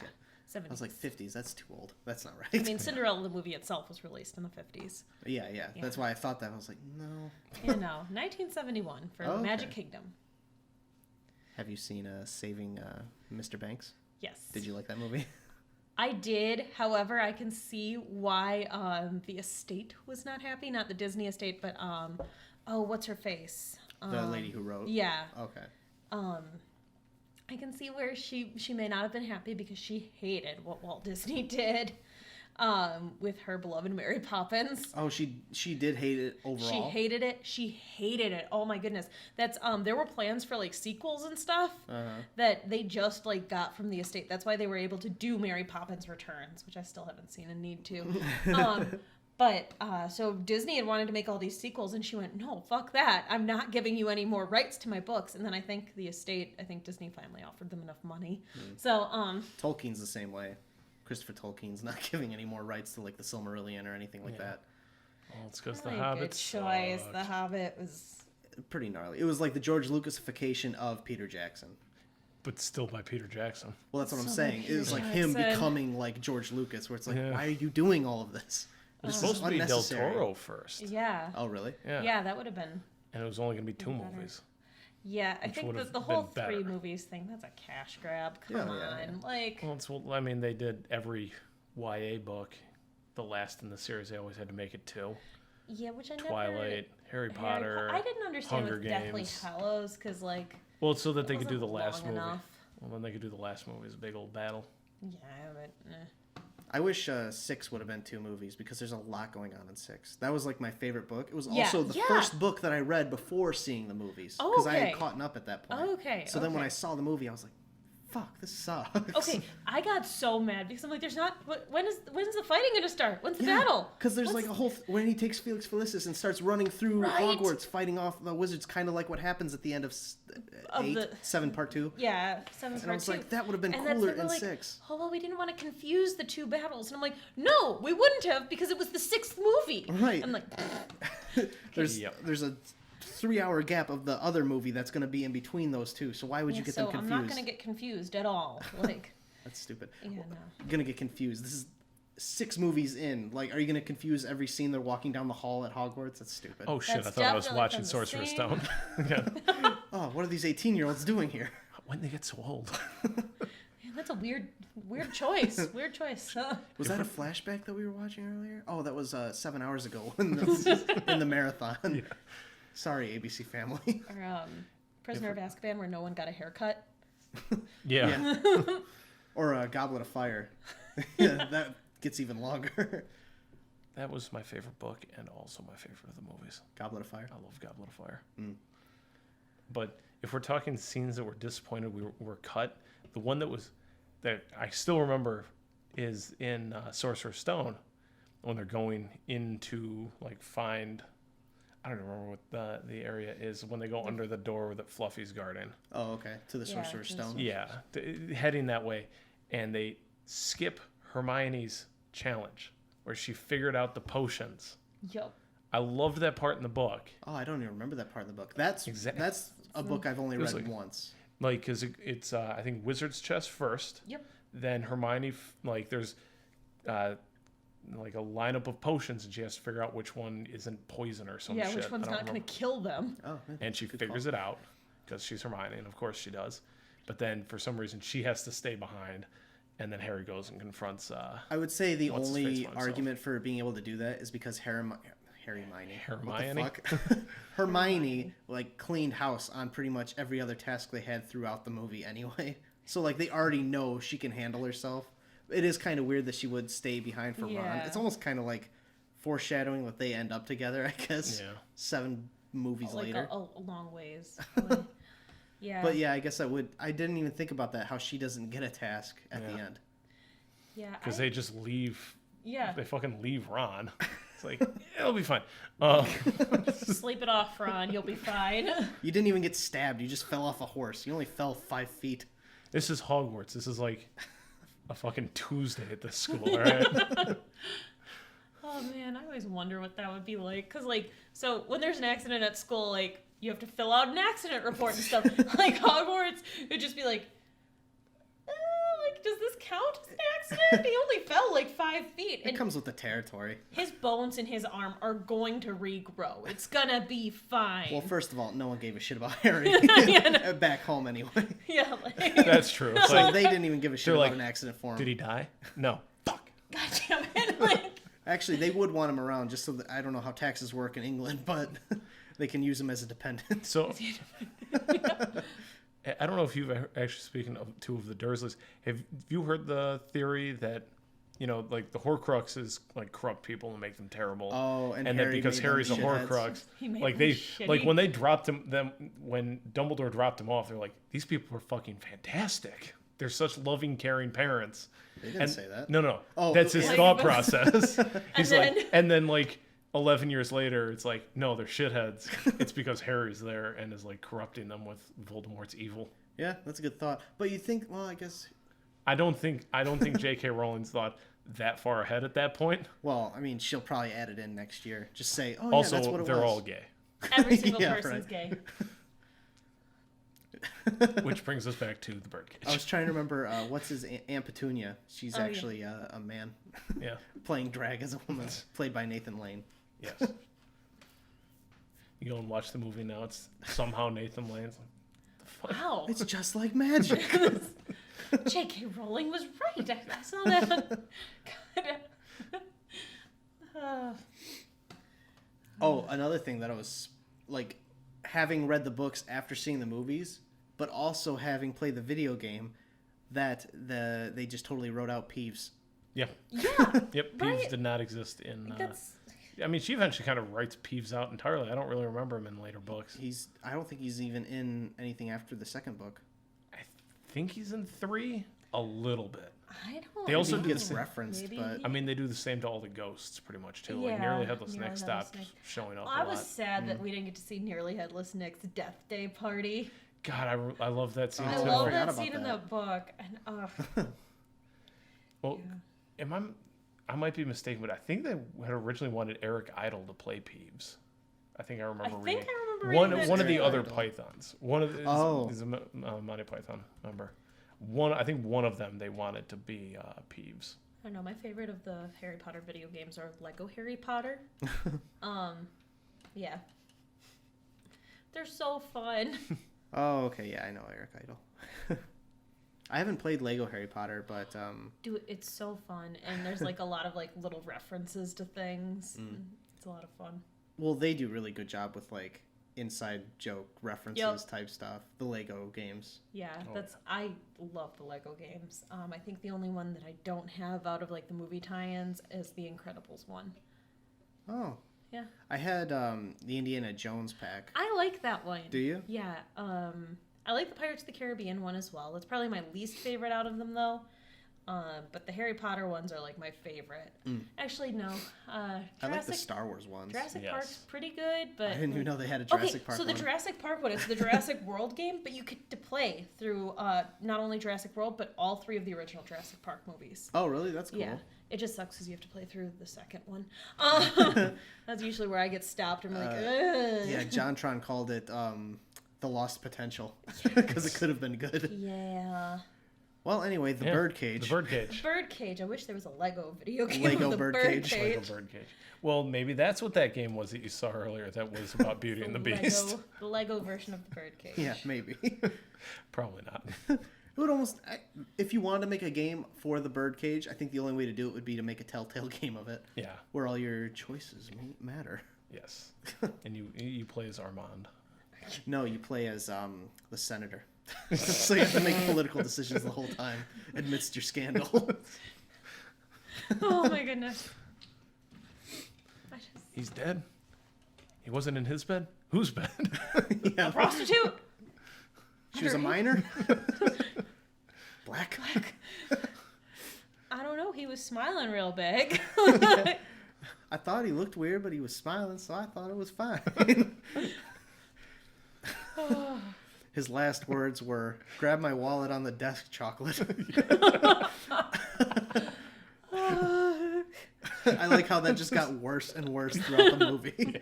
70s. I was like 50s. That's too old. That's not right. I mean, Cinderella the movie itself was released in the 50s. Yeah. That's why I thought that. I was like, no. 1971 for the Magic Kingdom. Have you seen Saving Mr. Banks? Yes. Did you like that movie? I did. However, I can see why the estate was not happy. Not the Disney estate, but what's her face? The lady who wrote. Yeah. Okay. I can see where she may not have been happy because she hated what Walt Disney did with her beloved Mary Poppins. Oh, she did hate it overall. She hated it. She hated it. Oh my goodness. That's there were plans for like sequels and stuff that they just like got from the estate. That's why they were able to do Mary Poppins Returns, which I still haven't seen and need to. But so Disney had wanted to make all these sequels, and she went, no, fuck that. I'm not giving you any more rights to my books. And then I think Disney finally offered them enough money. So Tolkien's the same way. Christopher Tolkien's not giving any more rights to like the Silmarillion or anything like that. Well, it's because the Really Hobbit good choice. The Hobbit was. Pretty gnarly. It was like the George Lucasification of Peter Jackson. But still by Peter Jackson. Well, that's what I'm So saying. Peter It was like him Jackson. becoming like George Lucas, where it's like, Yeah. why are you doing all of this? It was This supposed is to be Del unnecessary. Toro first. Yeah. Oh, really? Yeah. Yeah, that would have been. And it was only going to be 2 better. movies. Yeah, I Which think would that have the whole been better. 3 movies thing, that's a cash grab. Come Yeah, on. yeah. Like, Well, it's, I mean, they did every YA book. The last in the series, they always had to make it 2. yeah, which I never. Twilight, Harry Potter. I didn't understand Hunger with Deathly Games. Hallows, because, like. Well, it's so that it they could do the wasn't last long movie. enough. Well, then they could do the last movie as a big old battle. Yeah, but. I wish 6 would have been 2 movies because there's a lot going on in 6. That was like my favorite book. It was Yeah, also the yeah. first book that I read before seeing the movies Oh, because I okay. had caught up at that point. Oh, okay, So then when okay. I saw the movie, I was like, "Fuck, this sucks." Okay, I got so mad because I'm like, there's not. When's the fighting gonna start? When's the battle? Because there's What's- like a whole when he takes Felix Felicis and starts running through Right. Hogwarts, fighting off the wizards, kind of like what happens at the end of Of 8, the- 7 part 2. Yeah, 7 And I was part 2. like, that would have been And that's cooler when in we're like, 6. Oh well, we didn't want to confuse the 2 battles, and I'm like, no, we wouldn't have because it was the 6th movie. Right. I'm like, There's Yep. there's a 3-hour gap of the other movie that's going to be in between those 2. So why would you yeah, get so them confused? I'm not gonna get confused at all. Like, That's stupid. yeah, no. I'm gonna get confused. This is 6 movies in. Like, are you gonna confuse every scene they're walking down the hall at Hogwarts? That's stupid. Oh, shit. That's I thought I was definitely watching from the Sorcerer's same- Stone. Yeah. Oh, what are these 18-year-olds doing here? When they get so old. Man, that's a weird choice. Weird choice. Was that a flashback that we were watching earlier? Oh, that was 7 hours ago in the marathon. Sorry, ABC Family. Or Prisoner of Azkaban, where no one got a haircut. Yeah. Or Goblet of Fire. Yeah, that gets even longer. That was my favorite book and also my favorite of the movies. Goblet of Fire? I love Goblet of Fire. But if we're talking scenes that were disappointed were cut, the one that I still remember is in Sorcerer's Stone when they're going into like find. I don't remember what the area is when they go under the door that Fluffy's guarding. Oh, okay. To the Yeah, Sorcerer's to the Stone. Yeah, heading that way, and they skip Hermione's challenge where she figured out the potions. Yup. I loved that part in the book. Oh, I don't even remember that part of the book. That's a book I've only It was read like- once. Like, because it's I think Wizard's Chest first. Yep. Then Hermione, like, there's like a lineup of potions, and she has to figure out which one isn't poison or some Yeah, shit. which one's I don't not going remember. to kill them? Oh, yeah. And she figures it out because she's Hermione, and of course she does. But then for some reason she has to stay behind, and then Harry goes and confronts. I would say the what's his face only by himself. argument for being able to do that is because Hermione. Hermione? What the fuck? Hermione like cleaned house on pretty much every other task they had throughout the movie anyway. So like they already know she can handle herself. It is kind of weird that she would stay behind for Ron. Yeah. It's almost kind of like foreshadowing that they end up together, I guess. Yeah. 7 movies Like later. a long ways. Like, yeah. But yeah, I guess I didn't even think about that, how she doesn't get a task at the Yeah. end. Yeah. because they just leave. Yeah. They fucking leave Ron. It's like it'll be fine. Sleep it off, Ron. You'll be fine. You didn't even get stabbed. You just fell off a horse. You only fell 5 feet. This is Hogwarts. This is like a fucking Tuesday at this school, all right? Oh man, I always wonder what that would be like. Cause like, so when there's an accident at school, like you have to fill out an accident report and stuff. Like Hogwarts, it'd just be like, like does this count as an accident? He only fell like 5 feet, It and comes with the territory. his bones in his arm are going to regrow. It's gonna be fine. Well, first of all, no one gave a shit about Harry back home anyway. Yeah, like, That's true. It's So like, they didn't even give a shit they're about like, an accident for him. did he die? No. Fuck. God damn it! Like, Actually, they would want him around just so that I don't know how taxes work in England, but they can use him as a dependent. So I don't know if you've actually speaking of two of the Dursleys. Have you heard the theory that like the Horcruxes like corrupt people and make them terrible? Oh, and that Harry because made them Harry's a shitheads. Horcrux, He made like them like shitty. when they dropped them when Dumbledore dropped him off, they're like, these people are fucking fantastic. They're such loving, caring parents. They didn't say that. No. Oh, That's his like- thought process. He's then- like, and then like 11 years later, it's like, no, they're shitheads. It's because Harry's there and is like corrupting them with Voldemort's evil. Yeah, that's a good thought. But you think, well, I guess I don't think J.K. Rowling's thought that far ahead at that point. Well, I mean, she'll probably add it in next year. Just say, oh, Also, yeah, that's what it they're was. all gay. Every single Yeah, person's right. gay. Which brings us back to the Birdcage. I was trying to remember, what's his Aunt Petunia? She's Oh, yeah. actually a man. Yeah. Playing drag as a woman, played by Nathan Lane. Yes. You go and watch the movie now. It's somehow Nathan Lane's. Like, Wow. It's just like magic. J.K. Rowling was right. I saw that. Oh, another thing that I was like, having read the books after seeing the movies, but also having played the video game, that they just totally wrote out Peeves. yeah. Yeah. Yep. Peeves Right. did not exist in. That's I mean, she eventually kind of writes Peeves out entirely. I don't really remember him in later books. I don't think he's even in anything after the second book. I think he's in 3 a little bit. I don't. They also He do the gets same. referenced, Maybe. but I mean, they do the same to all the ghosts, pretty much too. Yeah, Like Nearly Headless Nearly Nick Headless stopped Nick. showing up Well, a I lot. was sad that we didn't get to see Nearly Headless Nick's Death Day party. God, I love that scene I too. love forgot that about scene in the that. book. And Well, I might be mistaken, but I think they had originally wanted Eric Idle to play Peeves. I think I remember reading. reading that one of too. the other Pythons. One of the, Oh. is a Monty Python member. I think one of them they wanted to be Peeves. I don't know. My favorite of the Harry Potter video games are Lego Harry Potter. Yeah. They're so fun. oh, okay, yeah, I know Eric Idle. I haven't played Lego Harry Potter, but Dude, it's so fun. And there's like a lot of like little references to things. It's a lot of fun. well, they do a really good job with like inside joke references type stuff. The Lego games. Yeah, I love the Lego games. I think the only one that I don't have out of like the movie tie-ins is the Incredibles one. Oh. Yeah. I had the Indiana Jones pack. I like that one. Do you? Yeah. I like the Pirates of the Caribbean one as well. It's probably my least favorite out of them though. But the Harry Potter ones are like my favorite. Actually, no. I like the Star Wars ones. Jurassic Yes. Park's pretty good, but I didn't even know they had a Jurassic Park so one. the Jurassic Park one, it's the Jurassic World game, but you get to play through not only Jurassic World, but all 3 of the original Jurassic Park movies. Oh, really? That's cool. Yeah, it just sucks because you have to play through the second one. That's usually where I get stopped. I'm like, ugh. Yeah, JonTron called it the lost potential because it could have been good. Yeah. Well, anyway, the Birdcage. The Birdcage. Birdcage. I wish there was a Lego video game. Lego of the Birdcage. Lego Birdcage. Well, maybe that's what that game was that you saw earlier. That was about Beauty and the Beast. The Lego version of the Birdcage. Yeah, maybe. Probably not. It would almost, if you wanted to make a game for the Birdcage, I think the only way to do it would be to make a Telltale game of it. Yeah. Where all your choices matter. Yes. And you play as Armand. No, you play as the senator. So you have to make political decisions the whole time amidst your scandal. Oh my goodness. He's dead. He wasn't in his bed. Whose bed? Yeah. Prostitute. She was a minor. Black. I don't know. He was smiling real big. I thought he looked weird, but he was smiling, so I thought it was fine. His last words were, "Grab my wallet on the desk, chocolate." I like how that just got worse and worse throughout the movie.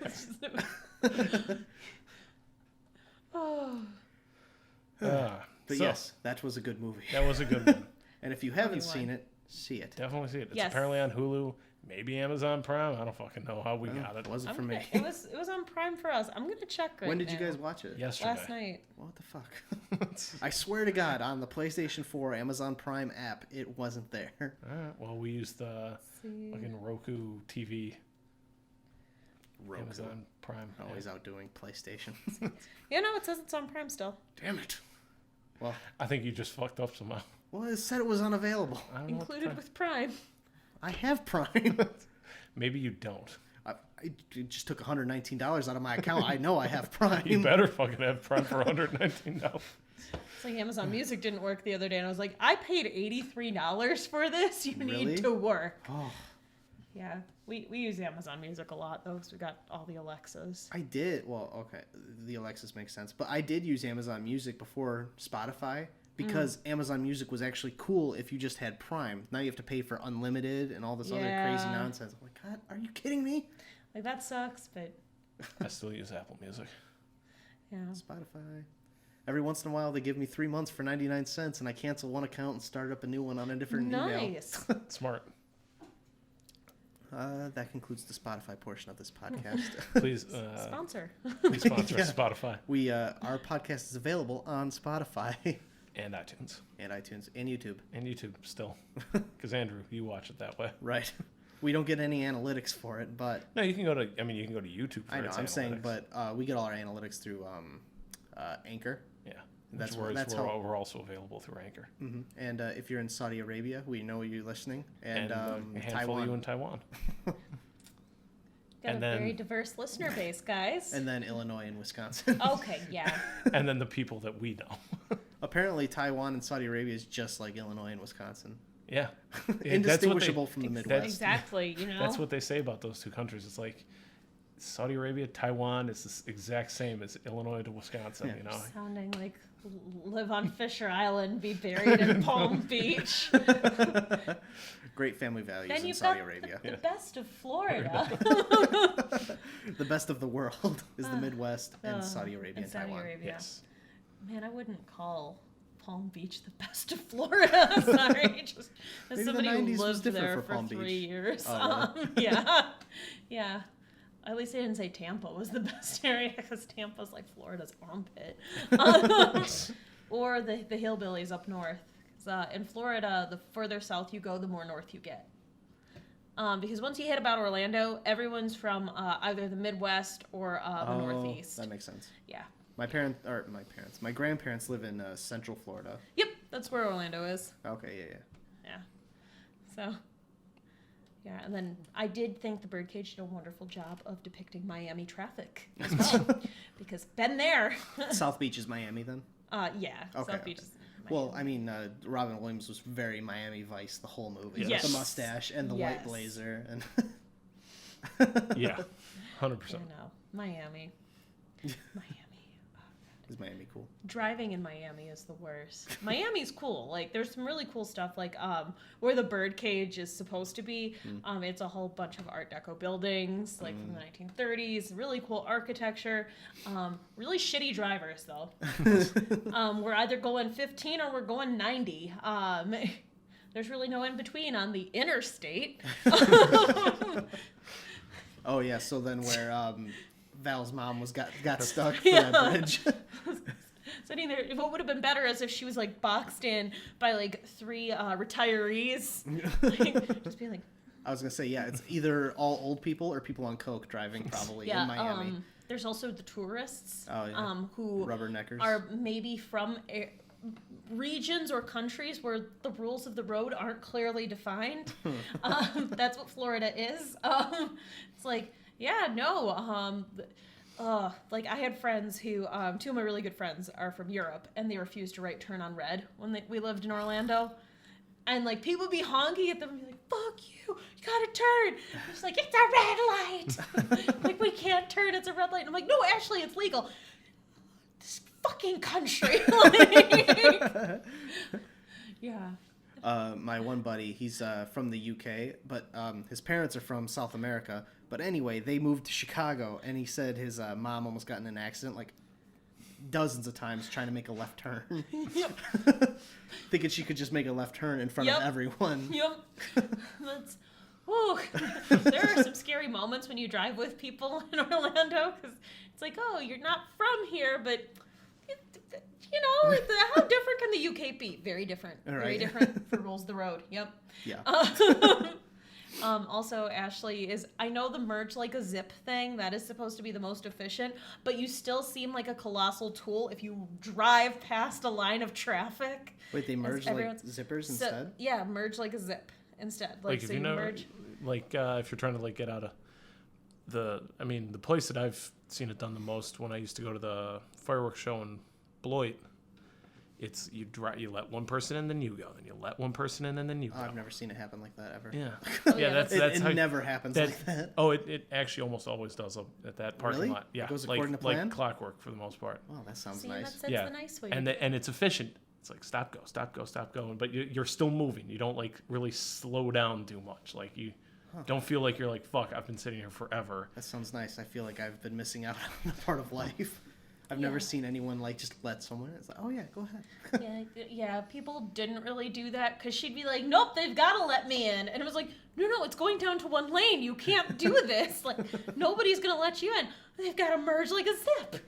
But So, yes, that was a good movie. that was a good one. And if you haven't seen it, see it. Definitely see it. It's Yes. apparently on Hulu, maybe Amazon Prime. I don't fucking know how we got it. It wasn't for I'm me. gonna- it was on Prime for us. I'm gonna check right When did you now. guys watch it? Yesterday. Last night. What the fuck? I swear to God, on the PlayStation 4 Amazon Prime app, it wasn't there. All right. Well, we used the fucking Roku TV. Roku. Amazon Prime. Always outdoing PlayStation. Yeah, no, it says it's on Prime still. Damn it. Well, I think you just fucked up somehow. it said it was unavailable. I don't know what Included the- with Prime. I have Prime. Maybe you don't. I just took $119 out of my account. I know I have Prime. You better fucking have Prime for $119. It's like Amazon Music didn't work the other day, and I was like, I paid $83 for this. You Really? need to work. Oh, Yeah, we use Amazon Music a lot though, because we got all the Alexas. I did. Well, okay, the Alexis makes sense, but I did use Amazon Music before Spotify because Amazon Music was actually cool if you just had Prime. Now you have to pay for unlimited and all this other crazy nonsense. I'm like, God, are you kidding me? Like, that sucks, but... I still use Apple Music. Yeah. Spotify. Every once in a while, they give me 3 months for 99 cents, and I cancel one account and start up a new one on a different email. Nice. Smart. That concludes the Spotify portion of this podcast. Please Sponsor. Please sponsor Spotify. Our podcast is available on Spotify. And iTunes. And YouTube. And YouTube still. Because Andrew, you watch it that way. Right. We don't get any analytics for it, but... No, you can go to YouTube for I know, its I'm analytics. saying, but we get all our analytics through Anchor. Yeah. That's we're how we're also available through Anchor. Mm-hmm. And if you're in Saudi Arabia, we know you're listening. And a handful of you in Taiwan. Got a very diverse listener base, guys. And then Illinois and Wisconsin. Okay, yeah. And then the people that we know. Apparently, Taiwan and Saudi Arabia is just like Illinois and Wisconsin. Yeah. Indistinguishable from the Midwest. Exactly, you know. That's what they say about those two countries. It's like Saudi Arabia, Taiwan is the exact same as Illinois to Wisconsin, you know. Sounding like live on Fisher Island, be buried in Palm Beach. Great family values Then in you've Saudi got Arabia. the best of Florida. The best of the world is the Midwest and Saudi Arabia and Saudi Taiwan. Arabia. Yes. Man, I wouldn't call Palm Beach the best of Florida. Sorry, just as Maybe somebody the 90s who was lived different there for for Palm 3 Beach. years. Oh, Yeah. At least I didn't say Tampa was the best area, because Tampa's like Florida's armpit. Or the hillbillies up north. 'Cause, in Florida, the further south you go, the more north you get. Because once you hit about Orlando, everyone's from either the Midwest or the Northeast. That makes sense. Yeah. My grandparents live in Central Florida. Yep, that's where Orlando is. Okay, Yeah. So, yeah, and then I did think the Birdcage did a wonderful job of depicting Miami traffic as well. Because been there. South Beach is Miami then? Yeah. Okay, South Beach is Miami. Well, I mean, Robin Williams was very Miami Vice the whole movie. Yes. With the mustache and the white blazer. And Yeah, 100%. I know. Miami. Is Miami cool? Driving in Miami is the worst. Miami's cool. Like, there's some really cool stuff, like where the Birdcage is supposed to be. It's a whole bunch of Art Deco buildings, like from the 1930s. Really cool architecture. Really shitty drivers, though. We're either going 15 or we're going 90. There's really no in between on the interstate. Oh yeah, so then where Val's mom got stuck for that bridge. Sitting there, what would have been better is if she was like boxed in by like 3 retirees. Just being like. I was gonna say, yeah, it's either all old people or people on coke driving probably in Miami. There's also the tourists. Oh, yeah. Who rubberneckers are maybe from regions or countries where the rules of the road aren't clearly defined. That's what Florida is. It's like, yeah, no. Like I had friends who, 2 of my really good friends are from Europe, and they refused to write "turn on red" when we lived in Orlando. And like people would be honking at them and be like, "Fuck you! You gotta turn!" I'm just like, "It's a red light!" Like, we can't turn. It's a red light. And I'm like, "No, actually, it's legal." This fucking country. Yeah. My one buddy, he's from the UK, but his parents are from South America. But anyway, they moved to Chicago, and he said his mom almost got in an accident like dozens of times trying to make a left turn. Yep. Thinking she could just make a left turn in front of everyone. Yep. That's. Whew. There are some scary moments when you drive with people in Orlando, because it's like, oh, you're not from here, but you know, how different can the UK be? Very different. All right. Very different for rules of the road. Yep. Yeah. Also, Ashley I know the merge like a zip thing, that is supposed to be the most efficient, but you still seem like a colossal tool if you drive past a line of traffic. Wait, they merge like zippers instead? Yeah, merge like a zip instead. Like if so you know, merge. like if you're trying to like get out of the place that I've seen it done the most when I used to go to the fireworks show in Beloit, it's you let one person in, then you go, then you let one person in, and then you go. I've never seen it happen like that ever. Yeah, yeah, that's it never happens like that. Oh, it actually almost always does at that parking Really? lot. Yeah, It goes according to plan? like clockwork for the most part. Oh, that sounds See, nice. That's the nice way. And it's efficient. it's like stop, go, stop, go, stop, go. But you're still moving. You don't like really slow down too much. Like you don't feel like you're like, fuck, I've been sitting here forever. That sounds nice. I feel like I've been missing out on a part of life. I've never seen anyone like just let someone. It's like, oh yeah, go ahead. Yeah. People didn't really do that because she'd be like, nope, they've got to let me in, and it was like, no, it's going down to one lane. You can't do this. Like nobody's gonna let you in. They've got to merge like a zip.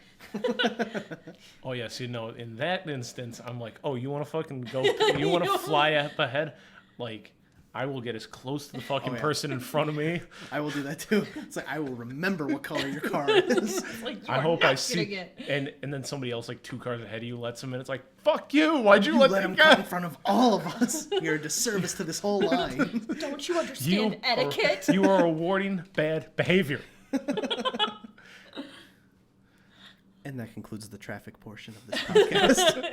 Oh yeah, so in that instance, I'm like, oh, you want to fucking go? You want to fly up ahead? Like, I will get as close to the fucking person in front of me. I will do that too. It's like I will remember what color your car is. Like, I hope I see. And then somebody else like 2 cars ahead of you lets him in. It's like, fuck you! Why'd you let him go? cut in front of all of us? You're a disservice to this whole line. Don't you understand etiquette? You are awarding bad behavior. And that concludes the traffic portion of this podcast.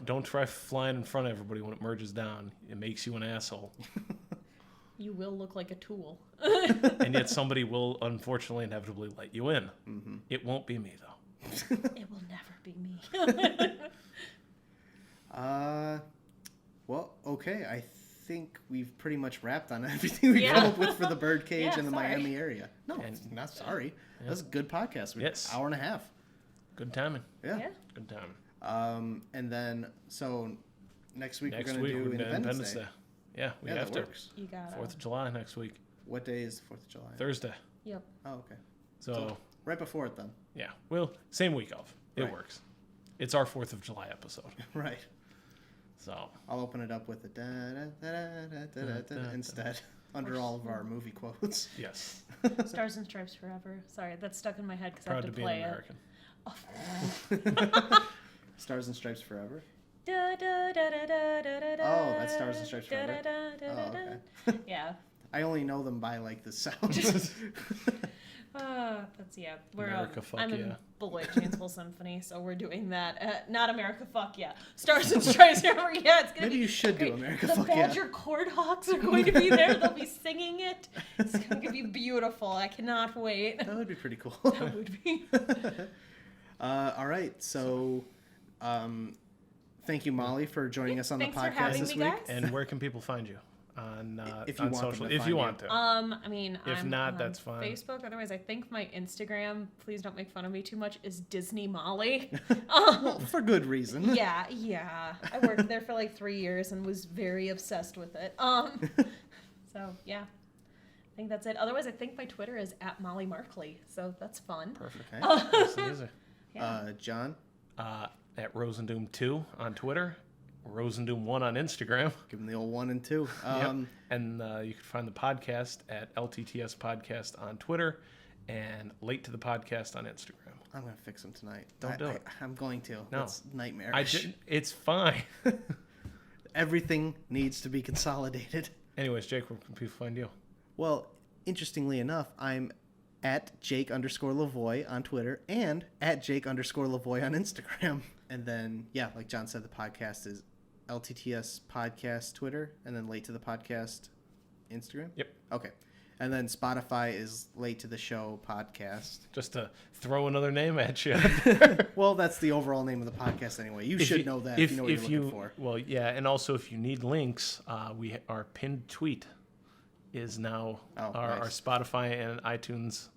Don't try flying in front of everybody when it merges down. It makes you an asshole. You will look like a tool. And yet somebody will unfortunately inevitably let you in. Mm-hmm. It won't be me though. It will never be me. Well, okay. I think we've pretty much wrapped on everything we've come up with for the Birdcage and the Miami area. No, not sorry. That was a good podcast. Yes. Hour and a half. Good timing. Yeah. Good timing. And then, so next week we're going to do Independence Day. Yeah, we have to. Works. You got 4th of July next week. What day is 4th of July? Thursday. Yep. Oh, okay. So right before it then. Yeah. Well, same week of. It works. It's our 4th of July episode. Right. So I'll open it up with a instead under all of our movie quotes. Yes. Stars and Stripes Forever. Sorry, that's stuck in my head because I have Proud to to be play an it. American. Stars and Stripes Forever. Oh, that's Stars and Stripes Forever. Oh, okay. Yeah. I only know them by like the sound. That's We're America, fuck I'm yeah. in Beloit Janesville Symphony, so we're doing that. Not America, fuck yeah. Stars and Stripes Forever. Yeah, it's gonna. Maybe be you should great. do America, the fuck yeah. Badger Chord Hawks are going to be there. They'll be singing it. It's going to be beautiful. I cannot wait. That would be pretty cool. That would be. All right, so. Thank you, Molly, for joining us on Thanks the for podcast having this me, week. guys. And where can people find you? On if you on want social, them to if find you you. want to. I mean, if I'm not, on that's fine. Facebook. Otherwise, I think my Instagram, please don't make fun of me too much, is Disney Molly. Well, for good reason. Yeah. I worked there for like 3 years and was very obsessed with it. So yeah, I think that's it. Otherwise, I think my Twitter is @Molly Markely, so that's fun. Perfect. Okay. Nice and easy. Yeah. John? At Rosendoom2 on Twitter. Rosendoom1 on Instagram. Give them the old 1 and 2. Yep. And you can find the podcast at LTTS Podcast on Twitter and Late to the Podcast on Instagram. I'm going to fix them tonight. Don't do it. I'm going to. No. It's nightmarish. It's fine. Everything needs to be consolidated. Anyways, Jake, where can people find you? Well, interestingly enough, I'm at Jake_Lavoie on Twitter and at Jake_Lavoie on Instagram. And then, yeah, like John said, the podcast is LTTS Podcast Twitter and then Late to the Podcast Instagram? Yep. Okay. And then Spotify is Late to the Show Podcast. Just to throw another name at you. Well, that's the overall name of the podcast anyway. You should know that if you know what you're looking for. Well, yeah, and also if you need links, our pinned tweet is now our Spotify and iTunes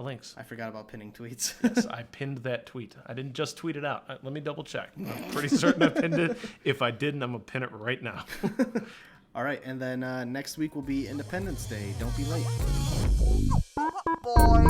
links. I forgot about pinning tweets. Yes, I pinned that tweet. I didn't just tweet it out. Let me double check. I'm pretty certain I pinned it. If I didn't, I'm going to pin it right now. All right, and then next week will be Independence Day. Don't be late. Boy.